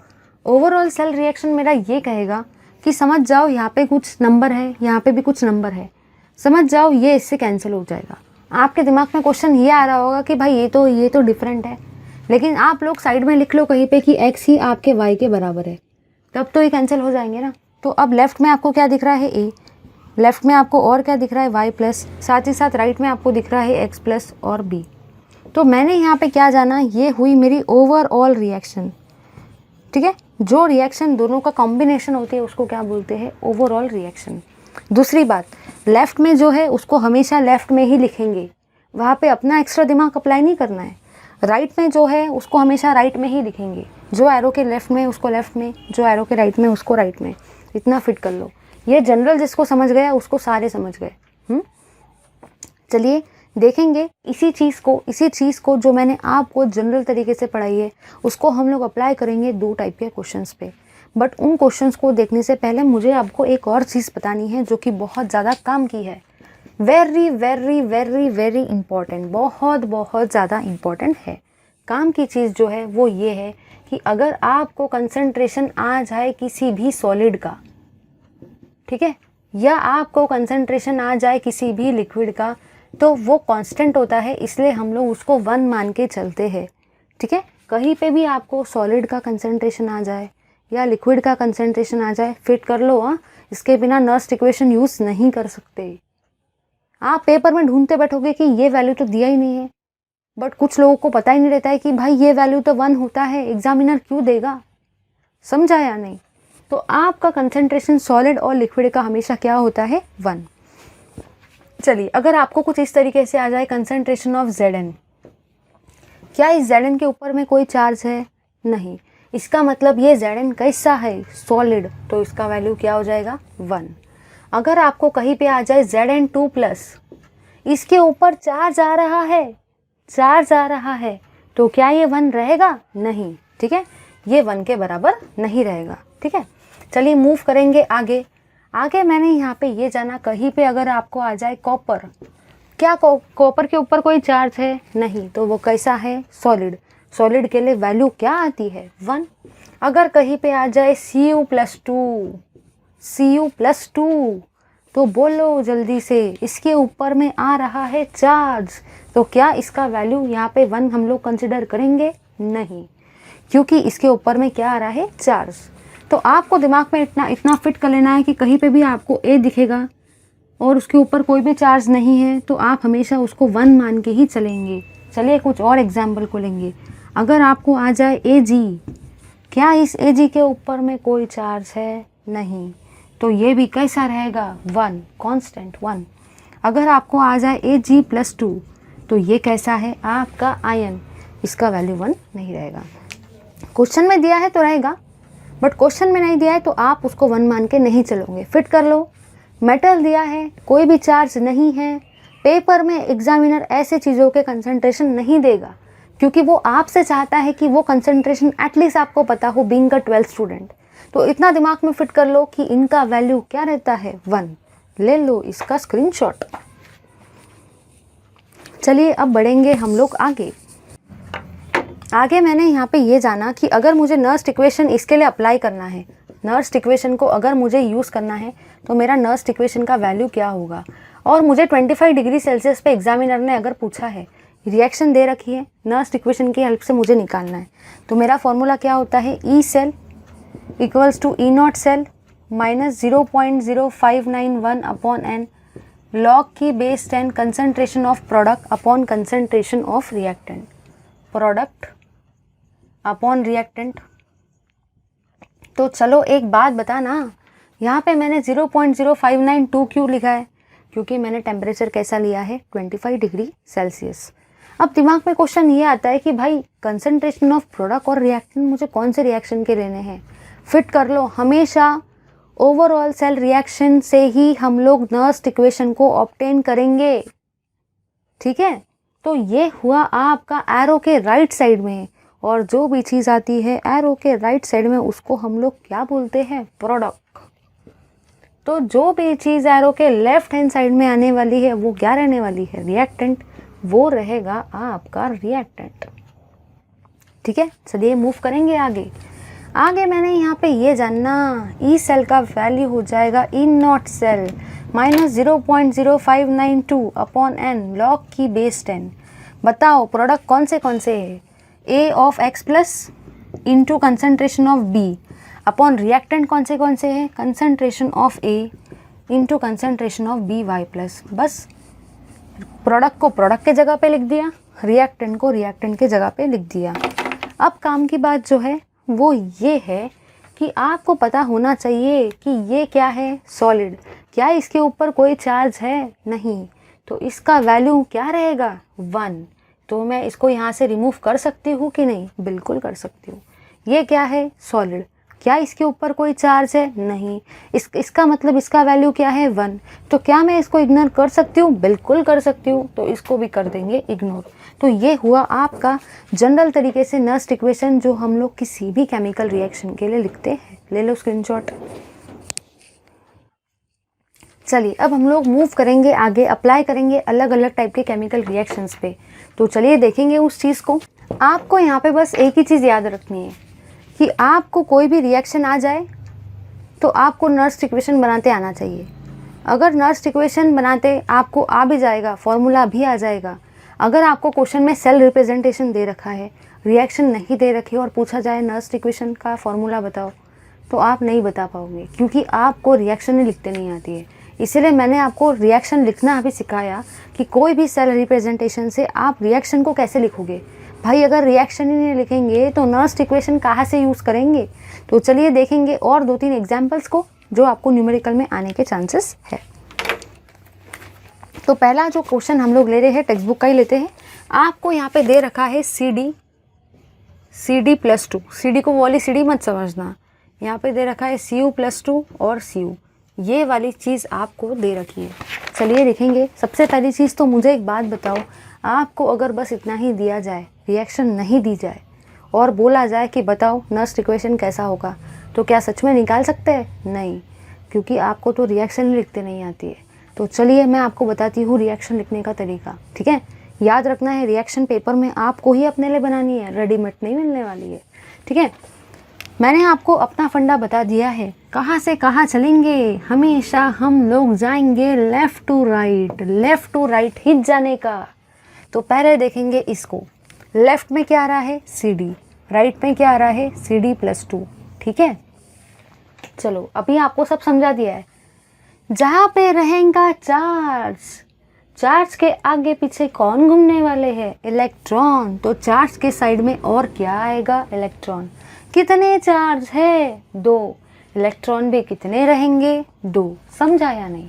ओवरऑल सेल रिएक्शन मेरा ये कहेगा कि समझ जाओ यहाँ पे कुछ नंबर है, यहाँ पे भी कुछ नंबर है, समझ जाओ ये इससे कैंसिल हो जाएगा। आपके दिमाग में क्वेश्चन ये आ रहा होगा कि भाई ये तो डिफरेंट है, लेकिन आप लोग साइड में लिख लो कहीं पे कि x ही आपके y के बराबर है, तब तो ये कैंसिल हो जाएंगे ना। तो अब लेफ़्ट में आपको क्या दिख रहा है, a, लेफ़्ट में आपको और क्या दिख रहा है, y प्लस, साथ ही साथ राइट में आपको दिख रहा है x प्लस और b। तो मैंने यहाँ पे क्या जाना, ये हुई मेरी ओवरऑल रिएक्शन, ठीक है। जो रिएक्शन दोनों का कॉम्बिनेशन होती है उसको क्या बोलते हैं, ओवरऑल रिएक्शन। दूसरी बात, लेफ़्ट में जो है उसको हमेशा लेफ़्ट में ही लिखेंगे, वहाँ पे अपना एक्स्ट्रा दिमाग अप्लाई नहीं करना है। राइट में जो है उसको हमेशा राइट में ही लिखेंगे, जो एरो के लेफ़्ट में उसको लेफ़्ट में, जो एरो के राइट में उसको राइट में। इतना फिट कर लो, ये जनरल जिसको समझ गया उसको सारे समझ गए। चलिए देखेंगे इसी चीज़ को जो मैंने आपको जनरल तरीके से पढ़ाई है उसको हम लोग अप्लाई करेंगे 2 टाइप के क्वेश्चंस पे। बट उन क्वेश्चंस को देखने से पहले मुझे आपको एक और चीज़ बतानी है जो कि बहुत ज़्यादा काम की है, very very very very important, बहुत बहुत ज़्यादा इम्पॉर्टेंट है। काम की चीज़ जो है वो ये है कि अगर आपको कंसंट्रेशन आ जाए किसी भी सॉलिड का, ठीक है, या आपको कंसंट्रेशन आ जाए किसी भी लिक्विड का, तो वो कांस्टेंट होता है, इसलिए हम लोग उसको 1 मान के चलते हैं, ठीक है। कहीं पे भी आपको सॉलिड का कंसंट्रेशन आ जाए या लिक्विड का कंसंट्रेशन आ जाए, फिट कर लो। हाँ, इसके बिना नर्स्ट इक्वेशन यूज़ नहीं कर सकते। आप पेपर में ढूंढते बैठोगे कि ये वैल्यू तो दिया ही नहीं है, बट कुछ लोगों को पता ही नहीं रहता है कि भाई ये वैल्यू तो 1 होता है, एग्जामिनर क्यों देगा, समझा या नहीं। तो आपका कंसंट्रेशन सॉलिड और लिक्विड का हमेशा क्या होता है, 1। चलिए अगर आपको कुछ इस तरीके से आ जाए, कंसंट्रेशन ऑफ Zn, क्या इस Zn के ऊपर में कोई चार्ज है, नहीं, इसका मतलब ये Zn कैसा है, सॉलिड, तो इसका वैल्यू क्या हो जाएगा, 1। अगर आपको कहीं पे आ जाए Zn2 प्लस, इसके ऊपर चार्ज आ रहा है, तो क्या ये 1 रहेगा, नहीं, ठीक है, ये 1 के बराबर नहीं रहेगा, ठीक है। चलिए मूव करेंगे आगे मैंने यहाँ पे ये जाना, कहीं पे अगर आपको आ जाए कॉपर, क्या कॉपर के ऊपर कोई चार्ज है, नहीं, तो वो कैसा है, सॉलिड के लिए वैल्यू क्या आती है, 1। अगर कहीं पे आ जाए Cu+2, तो बोलो जल्दी से, इसके ऊपर में आ रहा है चार्ज, तो क्या इसका वैल्यू यहाँ पे 1 हम लोग कंसिडर करेंगे, नहीं, क्योंकि इसके ऊपर में क्या आ रहा है, चार्ज। तो आपको दिमाग में इतना फिट कर लेना है कि कहीं पे भी आपको ए दिखेगा और उसके ऊपर कोई भी चार्ज नहीं है, तो आप हमेशा उसको 1 मान के ही चलेंगे। चलिए कुछ और एग्जाम्पल को लेंगे। अगर आपको आ जाए Ag, क्या इस Ag के ऊपर में कोई चार्ज है, नहीं, तो ये भी कैसा रहेगा, 1, कांस्टेंट 1। अगर आपको आ जाए Ag+2, तो ये कैसा है, आपका आयन, इसका वैल्यू 1 नहीं रहेगा। क्वेश्चन में दिया है तो रहेगा, बट क्वेश्चन में नहीं दिया है तो आप उसको 1 मान के नहीं चलोगे। फिट कर लो, मेटल दिया है, कोई भी चार्ज नहीं है, पेपर में एग्जामिनर ऐसे चीज़ों के कंसंट्रेशन नहीं देगा, क्योंकि वो आपसे चाहता है कि वो कंसंट्रेशन एटलीस्ट आपको पता हो, बीइंग अ 12th स्टूडेंट। तो इतना दिमाग में फिट कर लो कि इनका वैल्यू क्या रहता है, 1। ले लो इसका स्क्रीनशॉट। चलिए अब बढ़ेंगे हम लोग आगे मैंने यहाँ पे ये जाना कि अगर मुझे नर्स्ट इक्वेशन इसके लिए अप्लाई करना है, नर्स्ट इक्वेशन को अगर मुझे यूज़ करना है तो मेरा नर्स्ट इक्वेशन का वैल्यू क्या होगा। और मुझे 25 डिग्री सेल्सियस पे एग्जामिनर ने अगर पूछा है, रिएक्शन दे रखी है, नर्स्ट इक्वेशन की हेल्प से मुझे निकालना है, तो मेरा फॉर्मूला क्या होता है, E cell equals to E not cell minus 0.0591 upon n log की base 10 concentration of product upon concentration of reactant, product upon reactant. तो चलो एक बात बता ना, यहाँ पे मैंने 0.0592 क्यों लिखा है, क्योंकि मैंने टेम्परेचर कैसा लिया है, 25 डिग्री सेल्सियस। अब दिमाग में क्वेश्चन ये आता है कि भाई कंसंट्रेशन ऑफ प्रोडक्ट और रिएक्टेंट मुझे कौन से रिएक्शन के लेने हैं। फिट कर लो, हमेशा ओवरऑल सेल रिएक्शन से ही हम लोग नर्स्ट इक्वेशन को ऑब्टेन करेंगे, ठीक है। तो ये हुआ आपका एरो के राइट साइड में, और जो भी चीज़ आती है एरो के राइट साइड में उसको हम लोग क्या बोलते हैं, प्रोडक्ट। तो जो भी चीज़ एरो के लेफ्ट हैंड साइड में आने वाली है वो क्या रहने वाली है, रिएक्टेंट, वो रहेगा आपका रिएक्टेंट, ठीक है। चलिए मूव करेंगे आगे मैंने यहाँ पे ये जानना, ई सेल का वैल्यू हो जाएगा E not cell minus 0.0592 upon n log की बेस 10। बताओ प्रोडक्ट कौन से है, A of X plus into concentration of B upon reactant कौन से है, concentration of A into concentration of B Y plus. बस प्रोडक्ट को प्रोडक्ट के जगह पे लिख दिया, रिएक्टेंट को रिएक्टेंट के जगह पे लिख दिया। अब काम की बात जो है वो ये है कि आपको पता होना चाहिए कि ये क्या है, सॉलिड, क्या इसके ऊपर कोई चार्ज है, नहीं, तो इसका वैल्यू क्या रहेगा, 1। तो मैं इसको यहाँ से रिमूव कर सकती हूँ कि नहीं, बिल्कुल कर सकती हूँ। ये क्या है, सॉलिड, क्या इसके ऊपर कोई चार्ज है, नहीं, इसका मतलब इसका वैल्यू क्या है, 1। तो क्या मैं इसको इग्नोर कर सकती हूँ, बिल्कुल कर सकती हूँ, तो इसको भी कर देंगे इग्नोर। तो ये हुआ आपका जनरल तरीके से नर्स्ट इक्वेशन जो हम लोग किसी भी केमिकल रिएक्शन के लिए लिखते हैं। ले लो स्क्रीनशॉट। चलिए अब हम लोग मूव करेंगे आगे, अप्लाई करेंगे अलग अलग टाइप के केमिकल रिएक्शंस पे। तो चलिए देखेंगे उस चीज़ को। आपको यहाँ पे बस एक ही चीज़ याद रखनी है कि आपको कोई भी रिएक्शन आ जाए तो आपको नर्स्ट इक्वेशन बनाते आना चाहिए। अगर नर्स्ट इक्वेशन बनाते आपको आ भी जाएगा, फॉर्मूला भी आ जाएगा, अगर आपको क्वेश्चन में सेल रिप्रेजेंटेशन दे रखा है, रिएक्शन नहीं दे रखी और पूछा जाए नर्स्ट इक्वेशन का फॉर्मूला बताओ, तो आप नहीं बता पाओगे, क्योंकि आपको रिएक्शन ही लिखते नहीं आती है। इसीलिए मैंने आपको रिएक्शन लिखना अभी सिखाया कि कोई भी सेल रिप्रेजेंटेशन से आप रिएक्शन को कैसे लिखोगे। भाई अगर रिएक्शन ही नहीं लिखेंगे तो नर्स्ट इक्वेशन कहाँ से यूज़ करेंगे। तो चलिए देखेंगे और 2-3 एग्जाम्पल्स को जो आपको न्यूमेरिकल में आने के चांसेस है। तो पहला जो क्वेश्चन हम लोग ले रहे हैं टेक्स्ट बुक का ही लेते हैं। आपको यहाँ पे दे रखा है CD+2, CD को वो वाली CD मत समझना, यहाँ पे दे रखा है Cu+2 और Cu, ये वाली चीज़ आपको दे रखी है। चलिए देखेंगे। सबसे पहली चीज़ तो मुझे एक बात बताओ, आपको अगर बस इतना ही दिया जाए, रिएक्शन नहीं दी जाए और बोला जाए कि बताओ नर्स्ट इक्वेशन कैसा होगा, तो क्या सच में निकाल सकते हैं? नहीं, क्योंकि आपको तो रिएक्शन लिखते नहीं आती है। तो चलिए मैं आपको बताती हूँ रिएक्शन लिखने का तरीका, ठीक है। याद रखना है रिएक्शन पेपर में आपको ही अपने लिए बनानी है, रेडीमेड नहीं मिलने वाली है, ठीक है। मैंने आपको अपना फंडा बता दिया है, कहाँ से कहाँ चलेंगे, हमेशा हम लोग जाएंगे लेफ़्ट टू राइट हिट जाने का। तो पहले देखेंगे इसको, लेफ़्ट में क्या आ रहा है CD, राइट में क्या आ रहा है CD+2, ठीक है। चलो अभी आपको सब समझा दिया है। जहाँ पे रहेगा चार्ज के आगे पीछे कौन घूमने वाले हैं, इलेक्ट्रॉन। तो चार्ज के साइड में और क्या आएगा, इलेक्ट्रॉन। कितने चार्ज है, 2, इलेक्ट्रॉन भी कितने रहेंगे, 2। समझा या नहीं।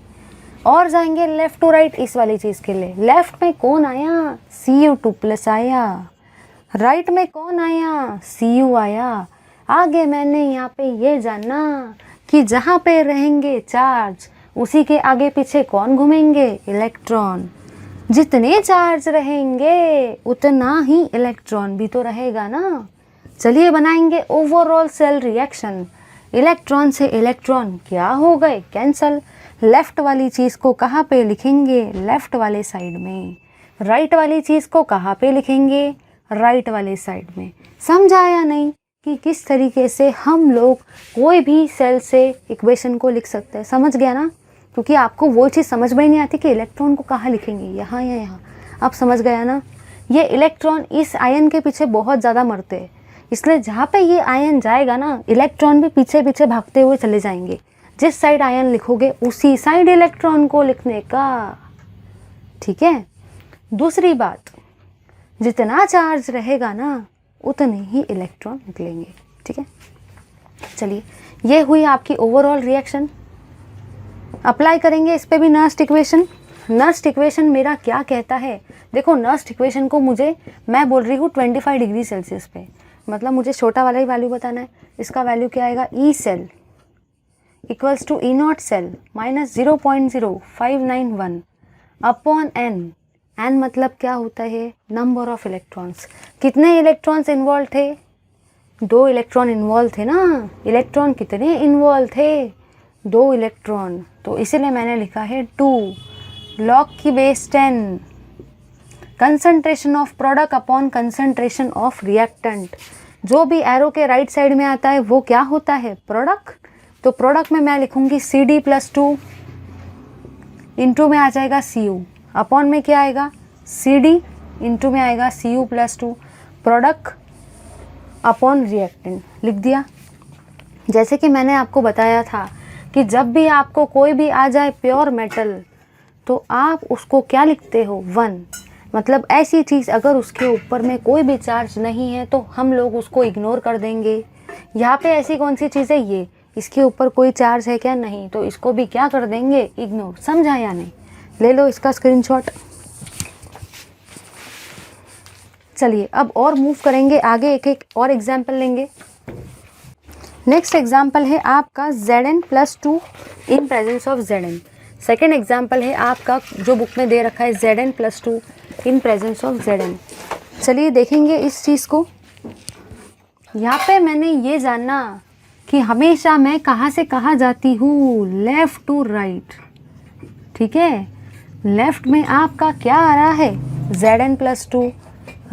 और जाएंगे लेफ्ट टू राइट इस वाली चीज़ के लिए। लेफ्ट में कौन आया, Cu2+ आया, राइट में कौन आया, Cu आया। आगे मैंने यहाँ पे ये जाना कि जहाँ पे रहेंगे चार्ज उसी के आगे पीछे कौन घूमेंगे, इलेक्ट्रॉन। जितने चार्ज रहेंगे उतना ही इलेक्ट्रॉन भी तो रहेगा ना। चलिए बनाएंगे ओवरऑल सेल रिएक्शन। इलेक्ट्रॉन से इलेक्ट्रॉन क्या हो गए, कैंसल। लेफ्ट वाली चीज़ को कहाँ पे लिखेंगे, लेफ्ट वाले साइड में। राइट वाली चीज़ को कहाँ पे लिखेंगे, राइट वाले साइड में। समझा या नहीं कि किस तरीके से हम लोग कोई भी सेल से इक्वेशन को लिख सकते हैं। समझ गया ना, क्योंकि आपको वो चीज़ समझ में ही नहीं आती कि इलेक्ट्रॉन को कहाँ लिखेंगे, यहाँ या यहाँ। आप समझ गया ना। ये इलेक्ट्रॉन इस आयन के पीछे बहुत ज़्यादा मरते हैं, इसलिए जहाँ पे ये आयन जाएगा ना, इलेक्ट्रॉन भी पीछे पीछे भागते हुए चले जाएंगे। जिस साइड आयन लिखोगे उसी साइड इलेक्ट्रॉन को लिखने का, ठीक है। दूसरी बात, जितना चार्ज रहेगा ना उतने ही इलेक्ट्रॉन निकलेंगे, ठीक है। चलिए, ये हुई आपकी ओवरऑल रिएक्शन। अप्लाई करेंगे इस पे भी नर्स्ट इक्वेशन। नर्स्ट इक्वेशन मेरा क्या कहता है, देखो नर्स्ट इक्वेशन को मैं बोल रही हूँ 25 डिग्री सेल्सियस पे, मतलब मुझे छोटा वाला ही वैल्यू बताना है। इसका वैल्यू क्या आएगा, E cell equals to E not cell minus 0.0591 upon N. N मतलब क्या होता है, नंबर ऑफ इलेक्ट्रॉन्स। कितने इलेक्ट्रॉन्स इन्वॉल्व थे, 2 इलेक्ट्रॉन इन्वॉल्व थे ना। इलेक्ट्रॉन कितने इन्वॉल्व थे, 2 इलेक्ट्रॉन, तो इसीलिए मैंने लिखा है 2 log की base 10 concentration of product upon concentration of reactant. जो भी एरो के राइट साइड में आता है वो क्या होता है, प्रोडक्ट। तो प्रोडक्ट में मैं लिखूंगी CD+2, इंटू में आ जाएगा Cu, अपॉन में क्या आएगा CD, इंटू में आएगा Cu+2, प्रोडक्ट अपॉन रिएक्टेंट। लिख दिया। जैसे कि मैंने आपको बताया था कि जब भी आपको कोई भी आ जाए प्योर मेटल तो आप उसको क्या लिखते हो, 1। मतलब ऐसी चीज़ अगर उसके ऊपर में कोई भी चार्ज नहीं है तो हम लोग उसको इग्नोर कर देंगे। यहाँ पे ऐसी कौन सी चीज़ है, ये इसके ऊपर कोई चार्ज है क्या, नहीं, तो इसको भी क्या कर देंगे, इग्नोर। समझा या नहीं, ले लो इसका स्क्रीनशॉट। चलिए अब और मूव करेंगे आगे, एक एक और एग्जाम्पल लेंगे। नेक्स्ट एग्जाम्पल है आपका Zn+2 in presence of Zn। Second example है आपका जो बुक में दे रखा है Zn+2 in presence of Zn। चलिए देखेंगे इस चीज़ को। यहाँ पे मैंने ये जानना कि हमेशा मैं कहाँ से कहाँ जाती हूँ, लेफ़्ट टू राइट, ठीक है। लेफ़्ट में आपका क्या आ रहा है, Zn+2,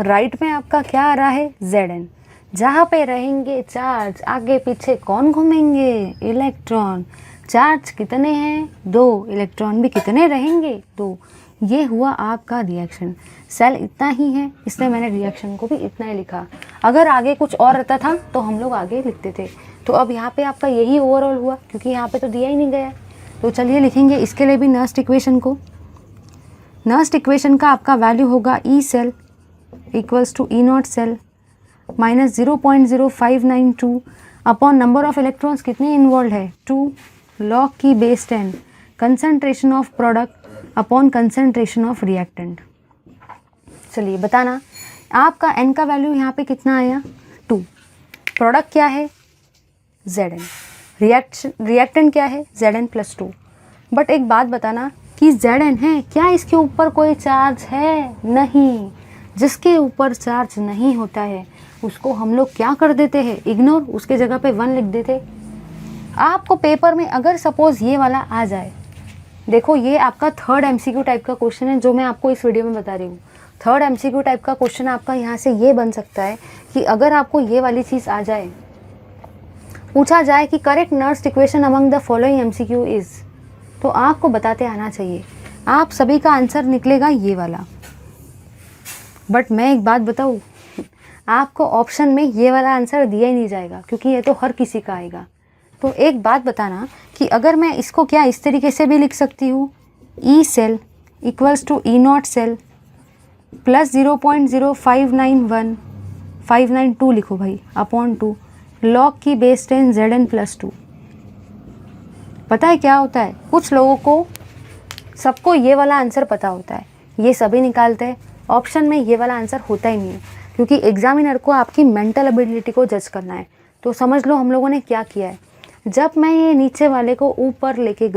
राइट में आपका क्या आ रहा है, Zn। जहाँ पे रहेंगे चार्ज, आगे पीछे कौन घूमेंगे, इलेक्ट्रॉन। चार्ज कितने हैं, 2, इलेक्ट्रॉन भी कितने रहेंगे, 2। ये हुआ आपका रिएक्शन। सेल इतना ही है, इसलिए मैंने रिएक्शन को भी इतना ही लिखा। अगर आगे कुछ और रहता था तो हम लोग आगे लिखते थे। तो अब यहाँ पे आपका यही ओवरऑल हुआ, क्योंकि यहाँ पे तो दिया ही नहीं गया। तो चलिए लिखेंगे इसके लिए भी नर्स्ट इक्वेशन को। नर्स्ट इक्वेशन का आपका वैल्यू होगा E cell equals to E not cell minus 0.0592 upon number of electrons कितने इन्वॉल्व है, 2 log की base 10 concentration of product upon concentration of reactant. चलिए बताना, आपका n का वैल्यू यहाँ पे कितना आया, 2। प्रोडक्ट क्या है, Zn। रिएक्टेंट क्या है, Zn+2। बट एक बात बताना कि Zn है क्या, इसके ऊपर कोई चार्ज है, नहीं। जिसके ऊपर चार्ज नहीं होता है उसको हम लोग क्या कर देते हैं, इग्नोर। उसके जगह पे 1 लिख देते। आपको पेपर में अगर सपोज ये वाला आ जाए, देखो ये आपका 3rd MCQ टाइप का क्वेश्चन है जो मैं आपको इस वीडियो में बता रही हूँ। 3rd MCQ टाइप का क्वेश्चन आपका यहाँ से ये बन सकता है कि अगर आपको ये वाली चीज़ आ जाए, पूछा जाए कि correct Nernst equation among the following MCQ is, तो आपको बताते आना चाहिए। आप सभी का आंसर निकलेगा ये वाला। बट मैं एक बात बताऊँ, आपको ऑप्शन में ये वाला आंसर दिया ही नहीं जाएगा, क्योंकि ये तो हर किसी का आएगा। तो एक बात बताना कि अगर मैं इसको क्या इस तरीके से भी लिख सकती हूँ, E cell equals to E not cell plus 0.0592 लिखो भाई, अपॉन 2 log की बेस 10 Zn+2। पता है क्या होता है, कुछ लोगों को, सबको ये वाला आंसर पता होता है, ये सभी निकालते हैं। ऑप्शन में ये वाला आंसर होता ही नहीं है, क्योंकि एग्जामिनर को आपकी मेंटल एबिलिटी को जज करना है। तो समझ लो हम लोगों ने क्या किया है। जब मैं ये नीचे वाले को ऊपर लेके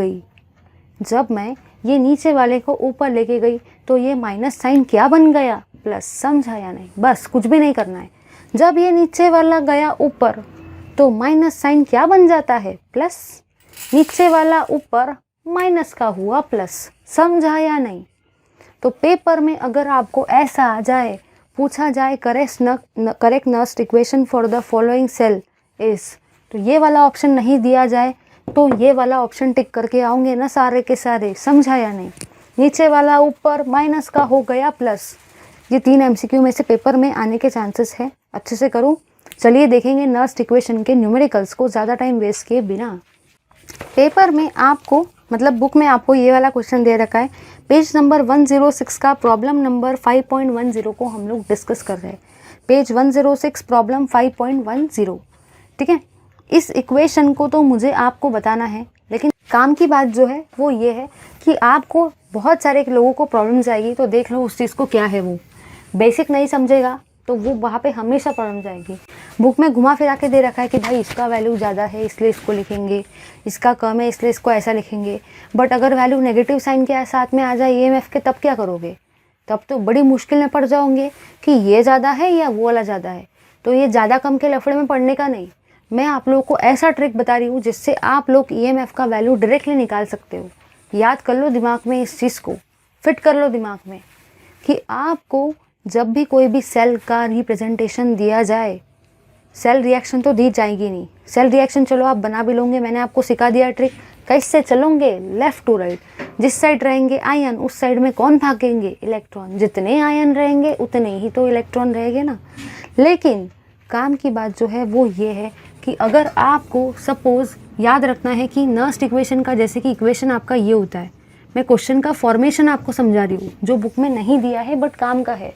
गई, तो ये माइनस साइन क्या बन गया, प्लस। समझा या नहीं, बस कुछ भी नहीं करना है। जब ये नीचे वाला गया ऊपर तो माइनस साइन क्या बन जाता है, प्लस। नीचे वाला ऊपर माइनस का हुआ प्लस। समझा या नहीं। तो पेपर में अगर आपको ऐसा आ जाए, पूछा जाए correct Nernst equation for the following cell is, तो ये वाला ऑप्शन नहीं दिया जाए तो ये वाला ऑप्शन टिक करके आओगे ना सारे के सारे। समझा या नहीं। नीचे वाला ऊपर माइनस का हो गया प्लस। ये 3 MCQ में से पेपर में आने के चांसेस है। अच्छे से करूँ। चलिए देखेंगे नर्स्ट इक्वेशन के न्यूमेरिकल्स को ज़्यादा टाइम वेस्ट किए बिना। पेपर में आपको मतलब बुक में आपको ये वाला क्वेश्चन दे रखा है। पेज नंबर 106 का प्रॉब्लम नंबर 5.10 को हम लोग डिस्कस कर रहे हैं। पेज 106 प्रॉब्लम 5.10, ठीक है। इस इक्वेशन को तो मुझे आपको बताना है, लेकिन काम की बात जो है वो ये है कि आपको बहुत सारे लोगों को प्रॉब्लम्स आएगी, तो देख लो उस चीज़ को क्या है। वो बेसिक नहीं समझेगा तो वो वहाँ पे हमेशा प्रॉब्लम जाएगी। बुक में घुमा फिरा के दे रखा है कि भाई इसका वैल्यू ज़्यादा है इसलिए इसको लिखेंगे, इसका कम है इसलिए इसको ऐसा लिखेंगे। बट अगर वैल्यू नेगेटिव साइन के साथ में आ जाए EMF के, तब क्या करोगे? तब तो बड़ी मुश्किल में पड़ जाओगे कि ये ज़्यादा है या वो वाला ज़्यादा है। तो ये ज़्यादा कम के लफड़े में पड़ने का नहीं, मैं आप लोगों को ऐसा ट्रिक बता रही हूँ जिससे आप लोग EMF का वैल्यू डायरेक्टली निकाल सकते हो। याद कर लो दिमाग में, इस चीज़ को फिट कर लो दिमाग में कि आपको जब भी कोई भी सेल का रिप्रेजेंटेशन दिया जाए, सेल रिएक्शन तो दी जाएगी नहीं। सेल रिएक्शन चलो आप बना भी लोगे, मैंने आपको सिखा दिया ट्रिक। कैसे चलोगे? Left to right. जिस साइड रहेंगे आयन, उस साइड में कौन भागेंगे? इलेक्ट्रॉन। जितने आयन रहेंगे उतने ही तो इलेक्ट्रॉन रहेंगे ना। लेकिन काम की बात जो है वो ये है कि अगर आपको सपोज़ याद रखना है कि नर्स्ट इक्वेशन का, जैसे कि इक्वेशन आपका ये होता है, मैं क्वेश्चन का फॉर्मेशन आपको समझा रही हूँ जो बुक में नहीं दिया है बट काम का है।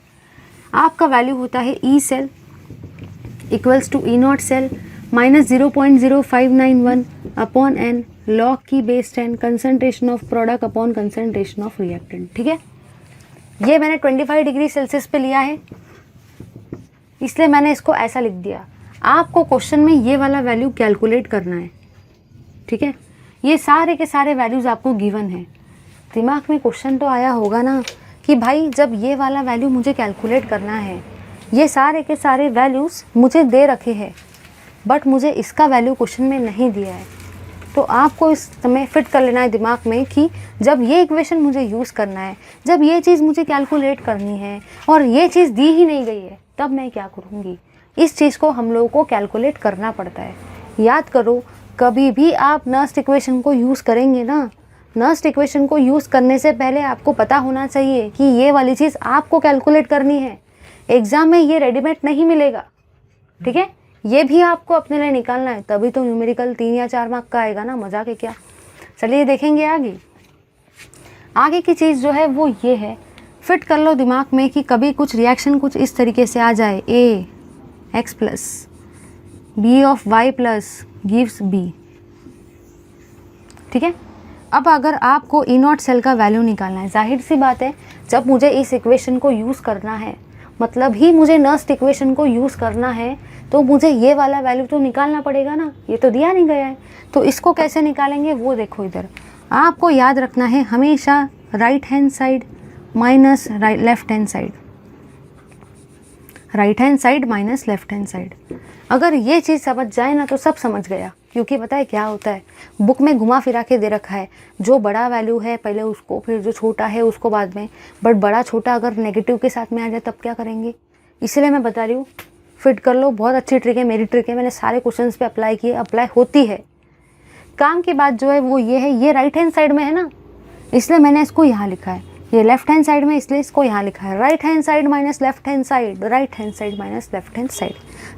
आपका वैल्यू होता है E cell equals to E0 cell minus 0.0591 upon n log की base 10 concentration of product upon concentration of reactant. ठीक है, ये मैंने 25 डिग्री सेल्सियस पे लिया है इसलिए मैंने इसको ऐसा लिख दिया। आपको क्वेश्चन में ये वाला वैल्यू कैलकुलेट करना है। ठीक है, ये सारे के सारे वैल्यूज़ आपको गिवन है। दिमाग में क्वेश्चन तो आया होगा ना कि भाई जब ये वाला वैल्यू मुझे कैलकुलेट करना है, ये सारे के सारे वैल्यूज़ मुझे दे रखे हैं बट मुझे इसका वैल्यू क्वेश्चन में नहीं दिया है, तो आपको इस समय फिट कर लेना है दिमाग में कि जब ये इक्वेशन मुझे यूज़ करना है, जब ये चीज़ मुझे कैलकुलेट करनी है और ये चीज़ दी ही नहीं गई है, तब मैं क्या करूँगी। इस चीज़ को हम लोगों को कैलकुलेट करना पड़ता है। याद करो, कभी भी आप नर्स्ट इक्वेशन को यूज़ करेंगे ना, नर्स्ट इक्वेशन को यूज़ करने से पहले आपको पता होना चाहिए कि ये वाली चीज़ आपको कैलकुलेट करनी है। एग्ज़ाम में ये रेडीमेड नहीं मिलेगा। ठीक है, ये भी आपको अपने लिए निकालना है, तभी तो न्यूमेरिकल 3 या 4 मार्क का आएगा ना, मजाक है क्या। चलिए देखेंगे आगे की चीज़ जो है वो ये है, फिट कर लो दिमाग में कि कभी कुछ रिएक्शन कुछ इस तरीके से आ जाए, AX plus B of Y plus gives B। ठीक है, अब अगर आपको E0 सेल का वैल्यू निकालना है, जाहिर सी बात है जब मुझे इस इक्वेशन को यूज़ करना है, मतलब ही मुझे नर्स्ट इक्वेशन को यूज़ करना है, तो मुझे ये वाला वैल्यू तो निकालना पड़ेगा ना। ये तो दिया नहीं गया है, तो इसको कैसे निकालेंगे वो देखो। इधर आपको याद रखना है हमेशा right hand side minus left hand side, right hand side minus left hand side. अगर ये चीज़ समझ जाए ना तो सब समझ गया, क्योंकि पता है क्या होता है, बुक में घुमा फिरा के दे रखा है, जो बड़ा वैल्यू है पहले उसको, फिर जो छोटा है उसको बाद में, बट बड़ा छोटा अगर नेगेटिव के साथ में आ जाए तब क्या करेंगे। इसलिए मैं बता रही हूँ, फिट कर लो। बहुत अच्छी ट्रिक है, मेरी ट्रिक है, मैंने सारे क्वेश्चंस पे अप्लाई किए, अप्लाई होती है। काम की बात जो है वो ये है, ये राइट हैंड साइड में है ना, इसलिए मैंने इसको यहाँ लिखा है। ये लेफ्ट हैंड साइड में इसलिए इसको यहाँ लिखा है, right hand side minus left hand side, right hand side minus left hand side.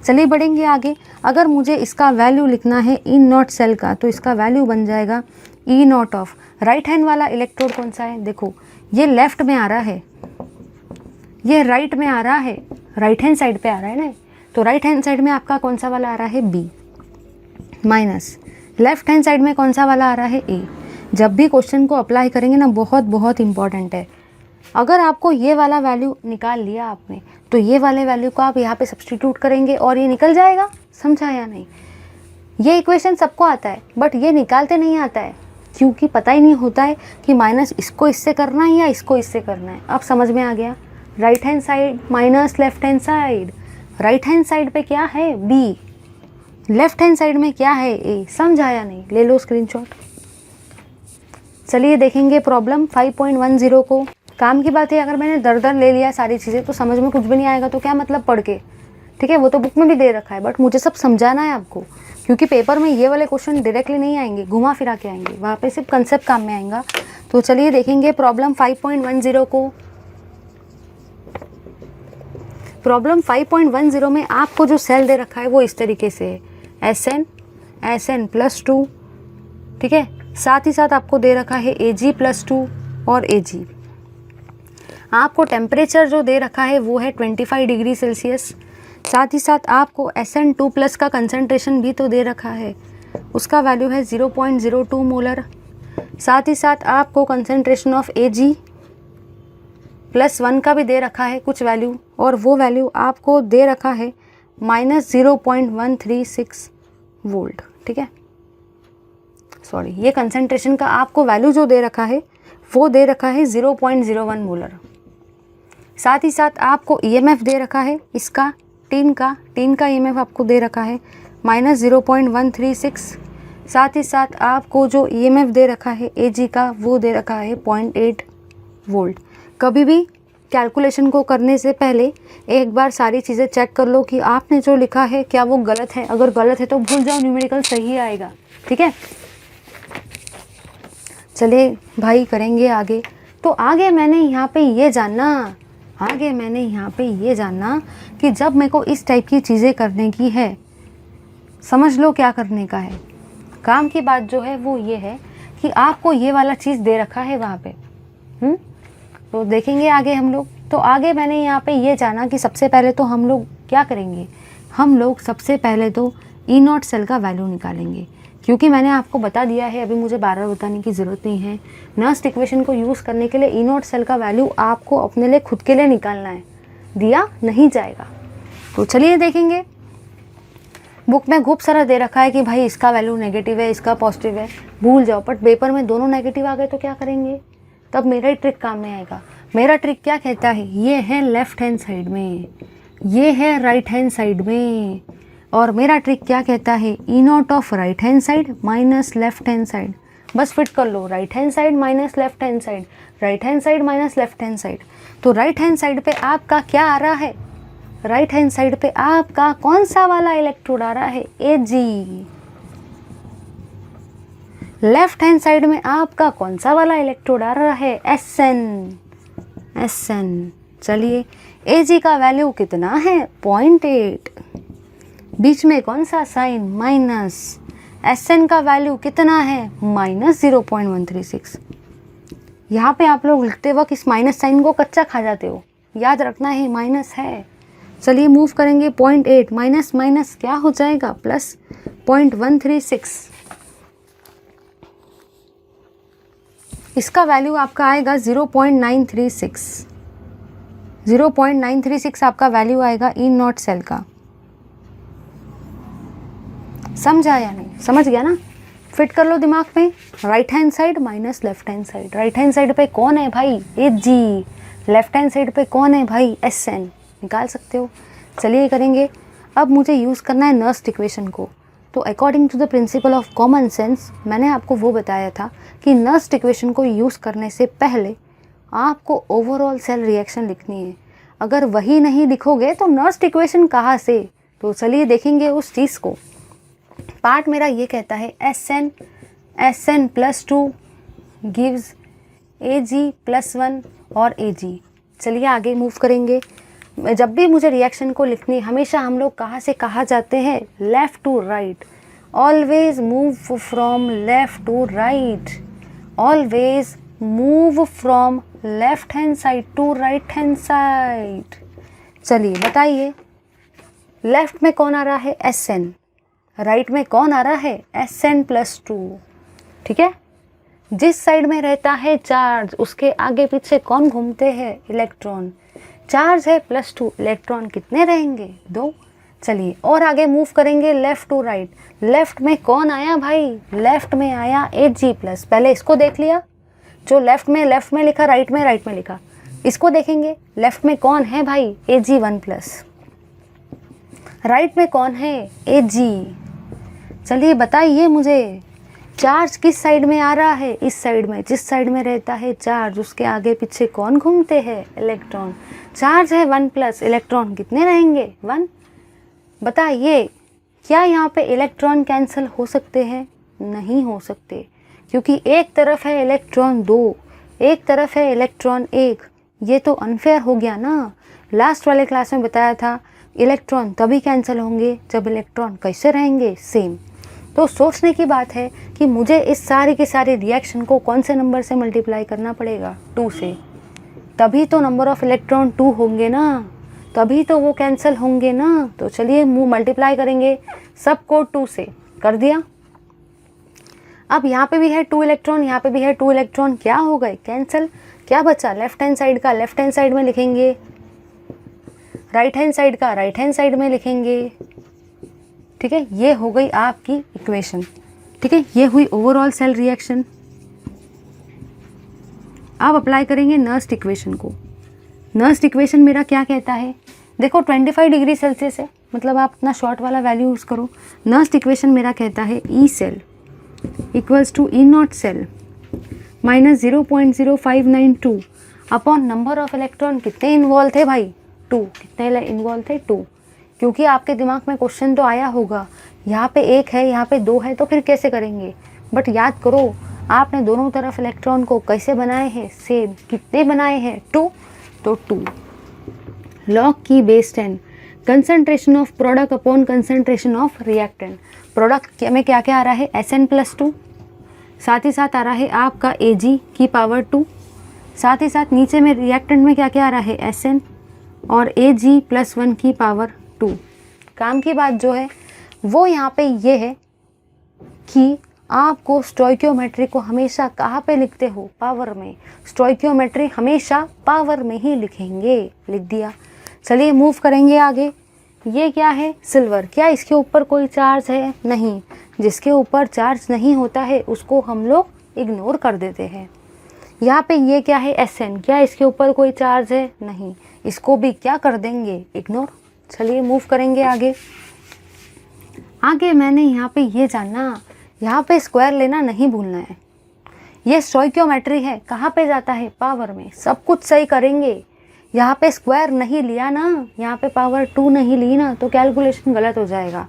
चलिए बढ़ेंगे आगे। अगर मुझे इसका वैल्यू लिखना है E0 सेल का, तो इसका वैल्यू बन जाएगा E0 ऑफ, राइट हैंड वाला इलेक्ट्रोड कौन सा है, देखो ये लेफ्ट में आ रहा है, ये राइट में आ रहा है, राइट हैंड साइड पे आ रहा है ना, तो राइट हैंड साइड में आपका कौन सा वाला आ रहा है B, minus left hand side में कौन सा वाला आ रहा है A। जब भी क्वेश्चन को अप्लाई करेंगे ना, बहुत बहुत इंपॉर्टेंट है। अगर आपको ये वाला वैल्यू निकाल लिया आपने, तो ये वाले वैल्यू को आप यहाँ पे सब्स्टिट्यूट करेंगे और ये निकल जाएगा। समझा या नहीं। ये इक्वेशन सबको आता है बट ये निकालते नहीं आता है। क्योंकि पता ही नहीं होता है कि माइनस इसको इससे करना है या इसको इससे करना है। अब समझ में आ गया। Right hand side minus left hand side, right hand side पे क्या है बी, लेफ्ट हैंड साइड में क्या है ए। समझाया नहीं, ले लो स्क्रीनशॉट। चलिए देखेंगे प्रॉब्लम 5.10 को। काम की बात है, अगर मैंने दर दर ले लिया सारी चीज़ें तो समझ में कुछ भी नहीं आएगा, तो क्या मतलब पढ़ के, ठीक है। वो तो बुक में भी दे रखा है, बट मुझे सब समझाना है आपको, क्योंकि पेपर में ये वाले क्वेश्चन डायरेक्टली नहीं आएंगे, घुमा फिरा के आएंगे, वहाँ पे सिर्फ कंसेप्ट काम में आएगा। तो चलिए देखेंगे प्रॉब्लम 5.10 को। प्रॉब्लम 5.10 में आपको जो सेल दे रखा है वो इस तरीके से है, SN +2, ठीक है। साथ ही साथ आपको दे रखा है AG +2 और AG। आपको टेम्परेचर जो दे रखा है वो है 25 डिग्री सेल्सियस। साथ ही साथ आपको SN2+ का कंसंट्रेशन भी तो दे रखा है, उसका वैल्यू है 0.02 मोलर। साथ ही साथ आपको कंसंट्रेशन ऑफ AG +1 का भी दे रखा है कुछ वैल्यू, और वो वैल्यू आपको दे रखा है -0.136 वोल्ट, ठीक है। सॉरी, ये कंसंट्रेशन का आपको वैल्यू जो दे रखा है वो दे रखा है 0.01 मोलर। साथ ही साथ आपको EMF दे रखा है इसका टीन का EMF आपको दे रखा है -0.136। साथ ही साथ आपको जो EMF दे रखा है AG का वो दे रखा है 0.8 वोल्ट। कभी भी कैलकुलेशन को करने से पहले एक बार सारी चीज़ें चेक कर लो कि आपने जो लिखा है क्या वो गलत है। अगर गलत है तो भूल जाओ, न्यूमेरिकल सही आएगा, ठीक है। चलिए भाई करेंगे आगे। तो आगे मैंने यहाँ पे ये जानना कि जब मेरे को इस टाइप की चीज़ें करने की है, समझ लो क्या करने का है। काम की बात जो है वो ये है कि आपको ये वाला चीज़ दे रखा है वहाँ पे, तो देखेंगे आगे हम लोग। तो आगे मैंने यहाँ पे ये जाना कि सबसे पहले तो हम लोग क्या करेंगे, हम लोग सबसे पहले तो E0 सेल का वैल्यू निकालेंगे, क्योंकि मैंने आपको बता दिया है, अभी मुझे बार बार बताने की ज़रूरत नहीं है। नर्स्ट इक्वेशन को यूज़ करने के लिए E0 सेल का वैल्यू आपको अपने लिए खुद के लिए निकालना है, दिया नहीं जाएगा। तो चलिए देखेंगे। बुक में खूब सारा दे रखा है कि भाई इसका वैल्यू नेगेटिव है, इसका पॉजिटिव है, भूल जाओ। बट पेपर में दोनों नेगेटिव आ गए तो क्या करेंगे, तब मेरा ही ट्रिक काम में आएगा। मेरा ट्रिक क्या कहता है, ये है लेफ़्ट हैंड साइड में, ये है राइट हैंड साइड में, और मेरा ट्रिक क्या कहता है, E0 of right hand side minus left hand side. बस फिट कर लो, right hand side minus left hand side, right hand side minus left hand side. तो राइट हैंड साइड पे आपका क्या आ रहा है, राइट हैंड साइड पे आपका कौन सा वाला इलेक्ट्रोड आ रहा है, AG। लेफ्ट हैंड साइड में आपका कौन सा वाला इलेक्ट्रोड आ रहा है, SN। चलिए AG का वैल्यू कितना है, 0.8, बीच में कौन सा साइन, माइनस। SN का वैल्यू कितना है, -0.136। यहाँ पे आप लोग लिखते वक्त इस माइनस साइन को कच्चा खा जाते हो, याद रखना है माइनस है। चलिए मूव करेंगे, 0.8 माइनस माइनस क्या हो जाएगा, प्लस 0.136। इसका वैल्यू आपका आएगा 0.936। 0.936 आपका वैल्यू आएगा E0 सेल का। समझा या नहीं, समझ गया ना। फिट कर लो दिमाग में, right hand side minus left hand side. Right hand side पे कौन है भाई, AG। लेफ्ट हैंड साइड पे कौन है भाई, SN। निकाल सकते हो। चलिए करेंगे। अब मुझे यूज़ करना है नर्स्ट इक्वेशन को। तो according to the principle of common sense मैंने आपको वो बताया था कि नर्स्ट इक्वेशन को यूज़ करने से पहले आपको ओवरऑल सेल रिएक्शन लिखनी है। अगर वही नहीं लिखोगे तो नर्स्ट इक्वेशन कहाँ से। तो चलिए देखेंगे उस चीज़ को। पार्ट मेरा ये कहता है SN +2 गिव्स AG +1 और AG। चलिए आगे मूव करेंगे। जब भी मुझे रिएक्शन को लिखनी, हमेशा हम लोग कहाँ से कहाँ जाते हैं, left to right. Always move from left to right, always move from left hand side to right hand side. चलिए बताइए, लेफ्ट में कौन आ रहा है, SN। राइट में कौन आ रहा है, SN +2, ठीक है। जिस साइड में रहता है चार्ज उसके आगे पीछे कौन घूमते हैं, इलेक्ट्रॉन। चार्ज है +2, इलेक्ट्रॉन कितने रहेंगे, 2। चलिए और आगे मूव करेंगे लेफ़्ट टू राइट। लेफ़्ट में कौन आया भाई? लेफ़्ट में आया Hg प्लस। पहले इसको देख लिया, जो लेफ़्ट में लिखा, राइट में लिखा। इसको देखेंगे, लेफ़्ट में कौन है भाई? Ag1 plus. राइट में कौन है? Ag। चलिए बताइए मुझे, चार्ज किस साइड में आ रहा है? इस साइड में। जिस साइड में रहता है चार्ज उसके आगे पीछे कौन घूमते हैं? इलेक्ट्रॉन। चार्ज है 1 प्लस, इलेक्ट्रॉन कितने रहेंगे? 1। बताइए क्या यहाँ पे इलेक्ट्रॉन कैंसिल हो सकते हैं? नहीं हो सकते, क्योंकि एक तरफ है इलेक्ट्रॉन 2, एक तरफ है इलेक्ट्रॉन 1। ये तो अनफेयर हो गया ना। लास्ट वाले क्लास में बताया था इलेक्ट्रॉन तभी कैंसिल होंगे जब इलेक्ट्रॉन कैसे रहेंगे? सेम। तो सोचने की बात है कि मुझे इस सारी की सारी रिएक्शन को कौन से नंबर से मल्टीप्लाई करना पड़ेगा? 2 से। तभी तो नंबर ऑफ इलेक्ट्रॉन 2 होंगे ना, तभी तो वो कैंसिल होंगे ना। तो चलिए मल्टीप्लाई करेंगे सबको 2 से। कर दिया। अब यहाँ पे भी है 2 इलेक्ट्रॉन, यहाँ पे भी है 2 इलेक्ट्रॉन, क्या हो गए? कैंसिल। क्या बचा? लेफ्ट हैंड साइड का लेफ्ट हैंड साइड में लिखेंगे, राइट हैंड साइड का राइट हैंड साइड में लिखेंगे। ठीक है, ये हो गई आपकी इक्वेशन। ठीक है, ये हुई ओवरऑल सेल रिएक्शन। अब अप्लाई करेंगे नर्स्ट इक्वेशन को। नर्स्ट इक्वेशन मेरा क्या कहता है? देखो 25 डिग्री सेल्सियस है, मतलब आप अपना शॉर्ट वाला वैल्यू यूज़ करो। नर्स्ट इक्वेशन मेरा कहता है E cell equals to E not cell minus 0.0592 upon number of electron. कितने इन्वॉल्व थे भाई? 2। कितने इन्वॉल्व थे? 2। क्योंकि आपके दिमाग में क्वेश्चन तो आया होगा, यहाँ पे 1 है, यहाँ पे 2 है, तो फिर कैसे करेंगे? बट याद करो, आपने दोनों तरफ इलेक्ट्रॉन को कैसे बनाए हैं? सेम। कितने बनाए हैं? 2। तो 2। लॉग की base 10 concentration of product upon concentration of reactant. Product में क्या क्या आ रहा है? Sn+2, साथ ही साथ आ रहा है आपका Ag की पावर 2, साथ ही साथ नीचे में रिएक्टेंट में क्या क्या आ रहा है? Sn और Ag+1 की पावर 2। काम की बात जो है वो यहाँ पे ये है कि आपको स्टोइकियोमेट्री को हमेशा कहाँ पे लिखते हो? पावर में। स्टोइकियोमेट्री हमेशा पावर में ही लिखेंगे। लिख दिया। चलिए मूव करेंगे आगे। ये क्या है? सिल्वर। क्या इसके ऊपर कोई चार्ज है? नहीं। जिसके ऊपर चार्ज नहीं होता है उसको हम लोग इग्नोर कर देते हैं। यहाँ पे ये क्या है? Sn। क्या इसके ऊपर कोई चार्ज है? नहीं। इसको भी क्या कर देंगे? इग्नोर। चलिए मूव करेंगे आगे। आगे मैंने यहाँ पे ये जानना, यहाँ पे स्क्वायर लेना नहीं भूलना है। ये स्टोइकियोमेट्री है, कहाँ पे जाता है? पावर में। सब कुछ सही करेंगे। यहाँ पे स्क्वायर नहीं लिया ना, यहाँ पे पावर 2 नहीं ली ना, तो कैलकुलेशन गलत हो जाएगा।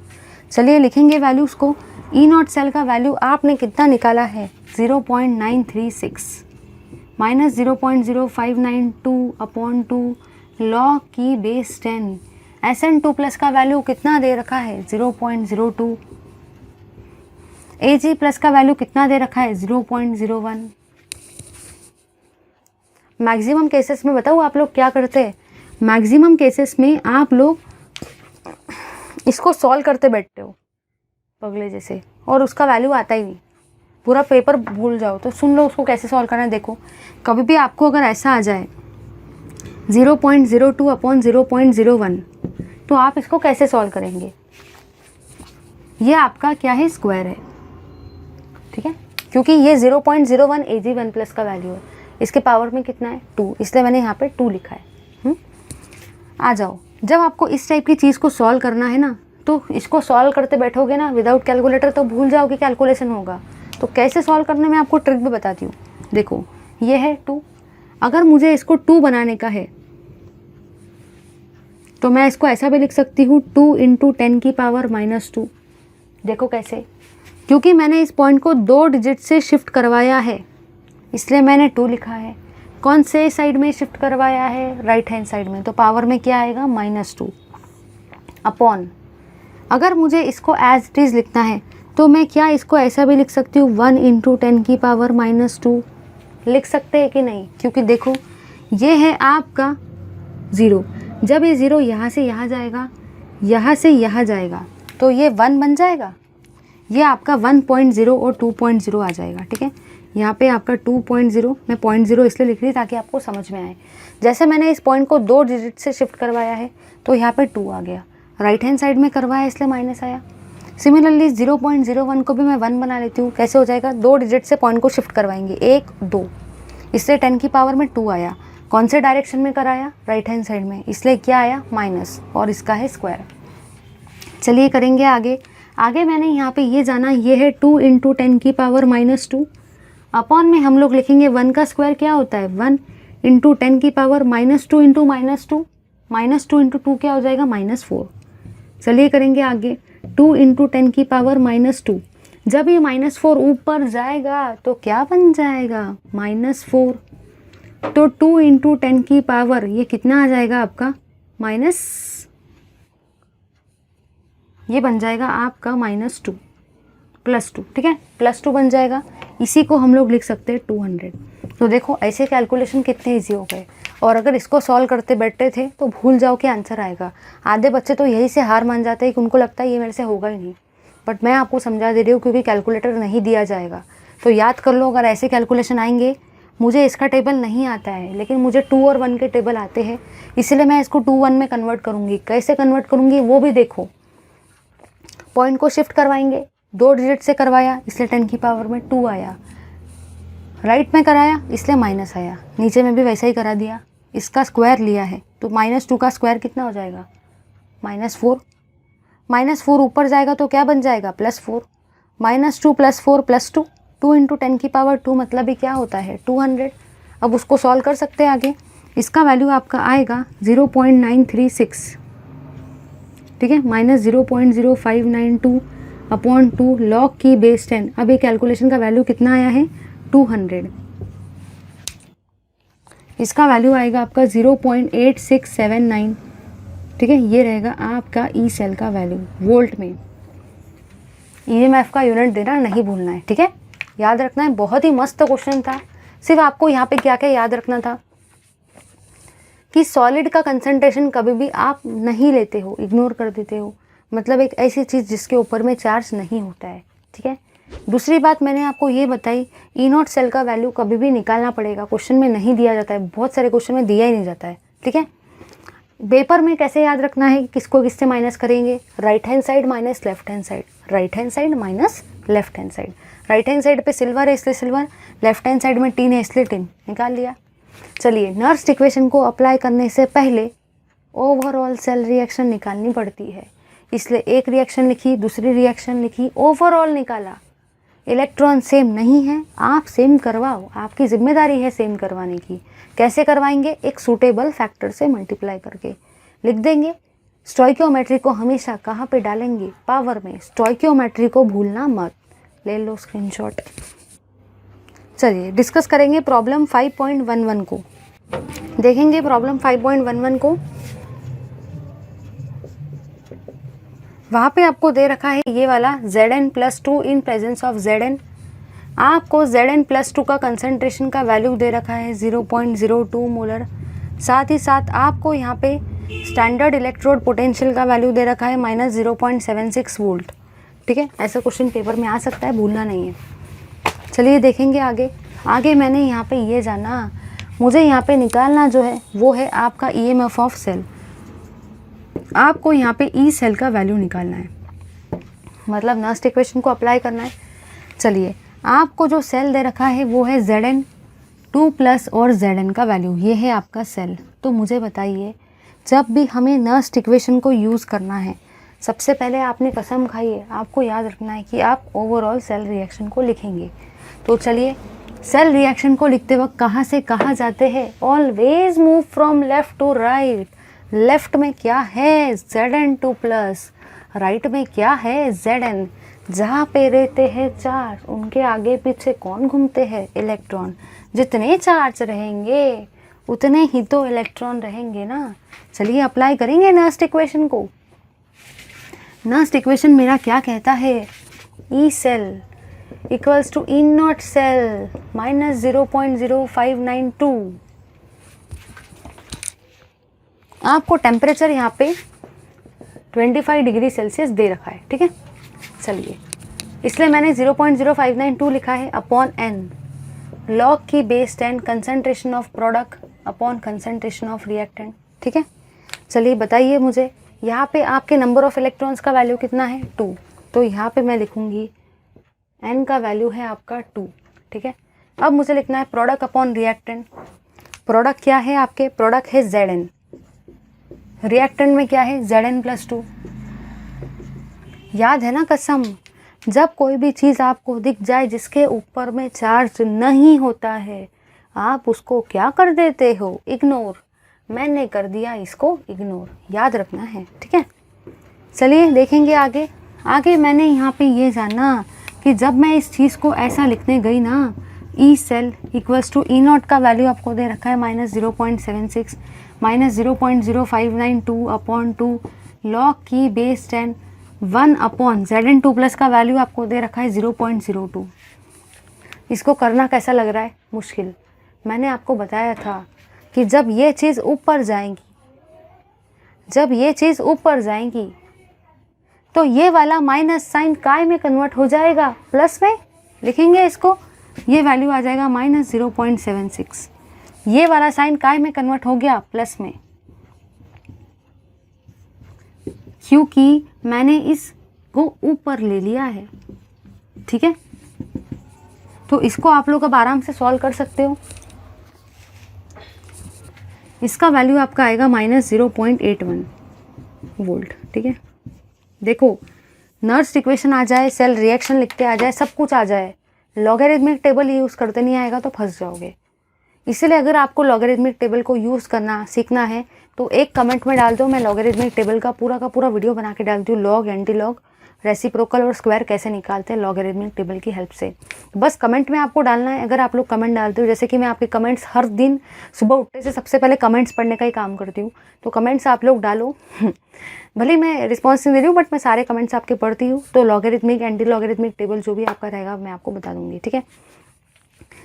चलिए लिखेंगे वैल्यूज़ को। ई नॉट सेल का वैल्यू आपने कितना निकाला है? 0.936 माइनस 0.0592 अपॉन 2 लॉग की बेस 10। Sn2 प्लस का वैल्यू कितना दे रखा है? 0.02। Ag प्लस का वैल्यू कितना दे रखा है? 0.01। मैक्सिमम केसेस में बताओ आप लोग क्या करते हैं? मैक्सिमम केसेस में आप लोग इसको सॉल्व करते बैठते हो पगले जैसे, और उसका वैल्यू आता ही नहीं। पूरा पेपर भूल जाओ। तो सुन लो उसको कैसे सॉल्व करना है। देखो कभी भी आपको अगर ऐसा आ जाए 0.02 अपॉन 0.01, तो आप इसको कैसे सॉल्व करेंगे? ये आपका क्या है? स्क्वायर है। ठीक है, क्योंकि ये 0.01 Ag1 प्लस का वैल्यू है। इसके पावर में कितना है? 2, इसलिए मैंने यहाँ पे 2 लिखा है। आ जाओ, जब आपको इस टाइप की चीज़ को सॉल्व करना है ना, तो इसको सॉल्व करते बैठोगे ना विदाउट कैलकुलेटर तो भूल जाओगे कैलकुलेशन होगा। तो कैसे सॉल्व करने में आपको ट्रिक भी बताती हूँ। देखो ये है 2, अगर मुझे इसको 2 बनाने का है तो मैं इसको ऐसा भी लिख सकती हूँ 2 × 10 की पावर -2। देखो कैसे? क्योंकि मैंने इस पॉइंट को 2 डिजिट से शिफ्ट करवाया है, इसलिए मैंने 2 लिखा है। कौन से साइड में शिफ्ट करवाया है? राइट हैंड साइड में। तो पावर में क्या आएगा? -2 अपॉन, अगर मुझे इसको एज इट इज़ लिखना है तो मैं क्या इसको ऐसा भी लिख सकती हूँ 1 × 10 की पावर -2। लिख सकते हैं कि नहीं? क्योंकि देखो ये है आपका 0, जब ये 0 यहाँ से यहाँ जाएगा, यहाँ से यहाँ जाएगा, तो ये 1 बन जाएगा। ये आपका 1.0 और 2.0 आ जाएगा। ठीक है, यहाँ पे आपका 2.0, मैं 0.0 इसलिए लिख रही ताकि आपको समझ में आए। जैसे मैंने इस पॉइंट को 2 डिजिट से शिफ्ट करवाया है तो यहाँ पे 2 आ गया। राइट हैंड साइड में करवाया इसलिए माइनस आया। सिमिलरली 0.01 को भी मैं 1 बना लेती हूँ। कैसे हो जाएगा, 2 डिजिट से पॉइंट को शिफ्ट करवाएंगे, 1 2, इसलिए 10 की पावर में 2 आया। कौन से डायरेक्शन में कराया, राइट हैंड साइड में, इसलिए क्या आया माइनस, और इसका है स्क्वायर। चलिए करेंगे आगे। आगे मैंने यहाँ पे ये जाना, ये है 2 इंटू 10 की पावर -2 अपॉन में हम लोग लिखेंगे 1 का स्क्वायर क्या होता है, 1 इंटू 10 की पावर -2 इंटू -2, -2 इंटू 2 क्या हो जाएगा -4। चलिए करेंगे आगे, 2 इंटू 10 की पावर -2, जब ये -4 ऊपर जाएगा तो क्या बन जाएगा, -4। तो 2 इंटू 10 की पावर ये कितना आ जाएगा आपका ये बन जाएगा आपका -2 +2, ठीक है, +2 बन जाएगा। इसी को हम लोग लिख सकते हैं 200। तो देखो ऐसे कैलकुलेशन कितने इजी हो गए। और अगर इसको सॉल्व करते बैठते थे तो भूल जाओ कि आंसर आएगा। आधे बच्चे तो यही से हार मान जाते हैं कि उनको लगता है ये मेरे से होगा ही नहीं। बट मैं आपको समझा दे रही हूँ क्योंकि कैलकुलेटर नहीं दिया जाएगा तो याद कर लो। अगर ऐसे कैलकुलेशन आएंगे, मुझे इसका टेबल नहीं आता है लेकिन मुझे 2 और 1 के टेबल आते हैं, इसलिए मैं इसको 2 1 में कन्वर्ट करूँगी। कैसे कन्वर्ट करूँगी वो भी देखो। पॉइंट को शिफ्ट करवाएंगे, 2 डिजिट से करवाया इसलिए 10 की पावर में 2 आया। राइट में कराया इसलिए माइनस आया। नीचे में भी वैसा ही करा दिया, इसका स्क्वायर लिया है तो -2 का स्क्वायर कितना हो जाएगा, -4। -4 ऊपर जाएगा तो क्या बन जाएगा, +4। -2 + 4 +2, 2 इंटू 10 की पावर 2 मतलब ही क्या होता है 200। अब उसको सॉल्व कर सकते हैं आगे। इसका वैल्यू आपका आएगा 0.936, ठीक है, -0.0592 अपॉन 2 log की बेस 10। अब ये कैलकुलेशन का वैल्यू कितना आया है 200। इसका वैल्यू आएगा आपका 0.8679, ठीक है। ये रहेगा आपका ई सेल का वैल्यू वोल्ट में। ईएमएफ का यूनिट देना नहीं भूलना है, ठीक है, याद रखना है। बहुत ही मस्त क्वेश्चन था। सिर्फ आपको यहाँ पे क्या क्या याद रखना था कि सॉलिड का कंसंट्रेशन कभी भी आप नहीं लेते हो, इग्नोर कर देते हो। मतलब एक ऐसी चीज़ जिसके ऊपर में चार्ज नहीं होता है, ठीक है। दूसरी बात मैंने आपको ये बताई, E0 सेल का वैल्यू कभी भी निकालना पड़ेगा, क्वेश्चन में नहीं दिया जाता है। बहुत सारे क्वेश्चन में दिया ही नहीं जाता है, ठीक है। पेपर में कैसे याद रखना है, किसको किससे माइनस करेंगे, right hand side minus left hand side, right hand side minus left hand side. Right hand side पे सिल्वर है इसलिए सिल्वर, लेफ्ट हैंड साइड में टिन है इसलिए टिन, निकाल लिया। चलिए नर्स्ट इक्वेशन को अप्लाई करने से पहले ओवरऑल सेल रिएक्शन निकालनी पड़ती है, इसलिए एक रिएक्शन लिखी, दूसरी रिएक्शन लिखी, ओवरऑल निकाला। इलेक्ट्रॉन सेम नहीं है, आप सेम करवाओ, आपकी जिम्मेदारी है सेम करवाने की। कैसे करवाएंगे, एक सूटेबल फैक्टर से मल्टीप्लाई करके लिख देंगे। स्टोइकियोमेट्री को हमेशा कहाँ पे डालेंगे, पावर में। स्टोइकियोमेट्री को भूलना मत, ले लो स्क्रीनशॉट। चलिए डिस्कस करेंगे प्रॉब्लम 5.11 को, देखेंगे प्रॉब्लम 5.11 को। वहाँ पे आपको दे रखा है ये वाला Zn+2 in presence of Zn। आपको Zn+2 का कंसंट्रेशन का वैल्यू दे रखा है 0.02 मोलर। साथ ही साथ आपको यहाँ पे स्टैंडर्ड इलेक्ट्रोड पोटेंशियल का वैल्यू दे रखा है -0.76 वोल्ट, ठीक है। ऐसा क्वेश्चन पेपर में आ सकता है, भूलना नहीं है। चलिए देखेंगे आगे। आगे मैंने यहाँ पे ये जाना, मुझे यहाँ पे निकालना जो है वो है आपका EMF ऑफ सेल। आपको यहाँ पे ई सेल का वैल्यू निकालना है, मतलब नर्स्ट इक्वेशन को अप्लाई करना है। चलिए आपको जो सेल दे रखा है वो है Zn2+ और Zn का वैल्यू, ये है आपका सेल। तो मुझे बताइए, जब भी हमें नर्स्ट इक्वेशन को यूज़ करना है, सबसे पहले आपने कसम खाई है, आपको याद रखना है कि आप ओवरऑल सेल रिएक्शन को लिखेंगे। तो चलिए सेल रिएक्शन को लिखते वक्त कहाँ से कहाँ जाते हैं, always move from left to right. Left में क्या है Zn2+, राइट में क्या है Zn। जहाँ पे रहते हैं चार्ज, उनके आगे पीछे कौन घूमते हैं, इलेक्ट्रॉन। जितने चार्ज रहेंगे उतने ही तो इलेक्ट्रॉन रहेंगे ना। चलिए अप्लाई करेंगे नर्स्ट इक्वेशन को। नर्स्ट इक्वेशन मेरा क्या कहता है, E cell equals to E0 cell -0.0592। आपको टेम्परेचर यहाँ पे 25 डिग्री सेल्सियस दे रखा है, ठीक है। चलिए इसलिए मैंने 0.0592 लिखा है अपॉन n, लॉग की base 10 concentration of product upon concentration of reactant, ठीक है। चलिए बताइए मुझे यहाँ पे आपके नंबर ऑफ इलेक्ट्रॉन्स का वैल्यू कितना है 2, तो यहाँ पे मैं लिखूँगी n का वैल्यू है आपका 2, ठीक है। अब मुझे लिखना है प्रोडक्ट अपॉन रिएक्टेंट। प्रोडक्ट क्या है आपके, प्रोडक्ट है Zn, रिएक्टेंट में क्या है Zn प्लस 2। याद है ना कसम, जब कोई भी चीज़ आपको दिख जाए जिसके ऊपर में चार्ज नहीं होता है, आप उसको क्या कर देते हो, इग्नोर। मैंने कर दिया इसको इग्नोर, याद रखना है, ठीक है। चलिए देखेंगे आगे। आगे मैंने यहाँ पे ये जाना कि जब मैं इस चीज़ को ऐसा लिखने गई ना, E cell equals to E not का वैल्यू आपको दे रखा है -0.76 -0.0592 अपॉन 2 लॉग की बेस 10 1 अपॉन Zn2 प्लस का वैल्यू आपको दे रखा है 0.02। इसको करना कैसा लग रहा है, मुश्किल। मैंने आपको बताया था कि जब ये चीज़ ऊपर जाएंगी, जब ये चीज़ ऊपर जाएंगी तो ये वाला माइनस साइन काय में कन्वर्ट हो जाएगा, प्लस में लिखेंगे इसको, ये वैल्यू आ जाएगा -0.76। ये वाला साइन काय में कन्वर्ट हो गया, प्लस में, क्योंकि मैंने इसको ऊपर ले लिया है, ठीक है। तो इसको आप लोग अब आराम से सॉल्व कर सकते हो। इसका वैल्यू आपका आएगा -0.81 वोल्ट, ठीक है। देखो नर्स इक्वेशन आ जाए, सेल रिएक्शन लिखते आ जाए, सब कुछ आ जाए, लॉगरिथमिक टेबल यूज़ करते नहीं आएगा तो फंस जाओगे। इसलिए अगर आपको लॉगरिथमिक टेबल को यूज़ करना सीखना है तो एक कमेंट में डाल दो, मैं लॉगरिथमिक टेबल का पूरा वीडियो बना के डालती हूँ, लॉग, एंटी लॉग, रेसिप्रोकल और स्क्वायर कैसे निकालते हैं लॉगरिथमिक टेबल की हेल्प से। बस कमेंट में आपको डालना है। अगर आप लोग कमेंट डालते हो, जैसे कि मैं आपके कमेंट्स हर दिन सुबह उठने से सबसे पहले कमेंट्स पढ़ने का ही काम करती हूँ, तो कमेंट्स आप लोग डालो। भले मैं रिस्पॉन्स नहीं दे रही हूँ, बट मैं सारे कमेंट्स आपके पढ़ती हूँ। तो लॉगरिथमिक, एंटी लॉगरिथमिक टेबल जो भी आपका रहेगा मैं आपको बता दूँगी, ठीक है।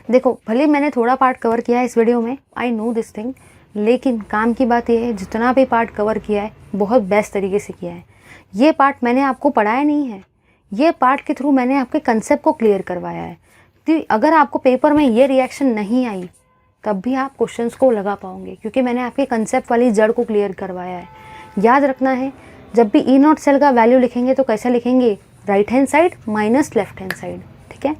देखो भले मैंने थोड़ा पार्ट कवर किया है इस वीडियो में, आई नो दिस थिंग, लेकिन काम की बात यह है जितना भी पार्ट कवर किया है बहुत बेस्ट तरीके से किया है। ये पार्ट मैंने आपको पढ़ाया नहीं है, ये पार्ट के थ्रू मैंने आपके कंसेप्ट को क्लियर करवाया है। तो अगर आपको पेपर में ये रिएक्शन नहीं आई तब भी आप क्वेश्चंस को लगा पाओगे, क्योंकि मैंने आपके कंसेप्ट वाली जड़ को क्लियर करवाया है। याद रखना है, जब भी ई नॉट सेल का वैल्यू लिखेंगे तो कैसा लिखेंगे, right hand side minus left hand side, ठीक है।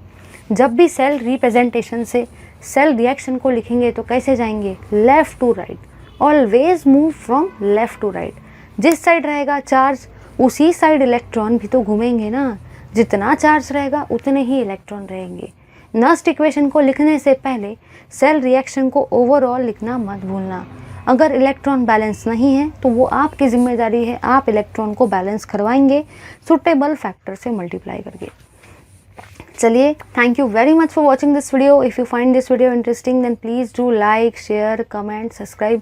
जब भी सेल रिप्रेजेंटेशन से सेल रिएक्शन को लिखेंगे तो कैसे जाएंगे, left to right, always move from left to right. जिस साइड रहेगा चार्ज उसी साइड इलेक्ट्रॉन भी तो घूमेंगे ना, जितना चार्ज रहेगा उतने ही इलेक्ट्रॉन रहेंगे। नर्स्ट इक्वेशन को लिखने से पहले सेल रिएक्शन को ओवरऑल लिखना मत भूलना। अगर इलेक्ट्रॉन बैलेंस नहीं है तो वो आपकी जिम्मेदारी है, आप इलेक्ट्रॉन को बैलेंस करवाएंगे सुटेबल फैक्टर से मल्टीप्लाई करके। चलिए, thank you very much for watching this video. If you find this video interesting then please do like, share, comment, subscribe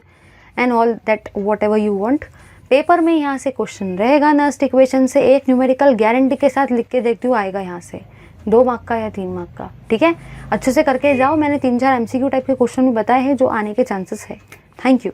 and all that whatever you want. Paper में यहाँ से question रहेगा Nernst equation से, एक numerical guarantee के साथ लिख के देखती हूँ आएगा यहाँ से 2 मार्क का या 3 मार्क का, ठीक है। अच्छे से करके जाओ, मैंने 3-4 MCQ टाइप के क्वेश्चन भी बताए हैं जो आने के चांसेस है। Thank you.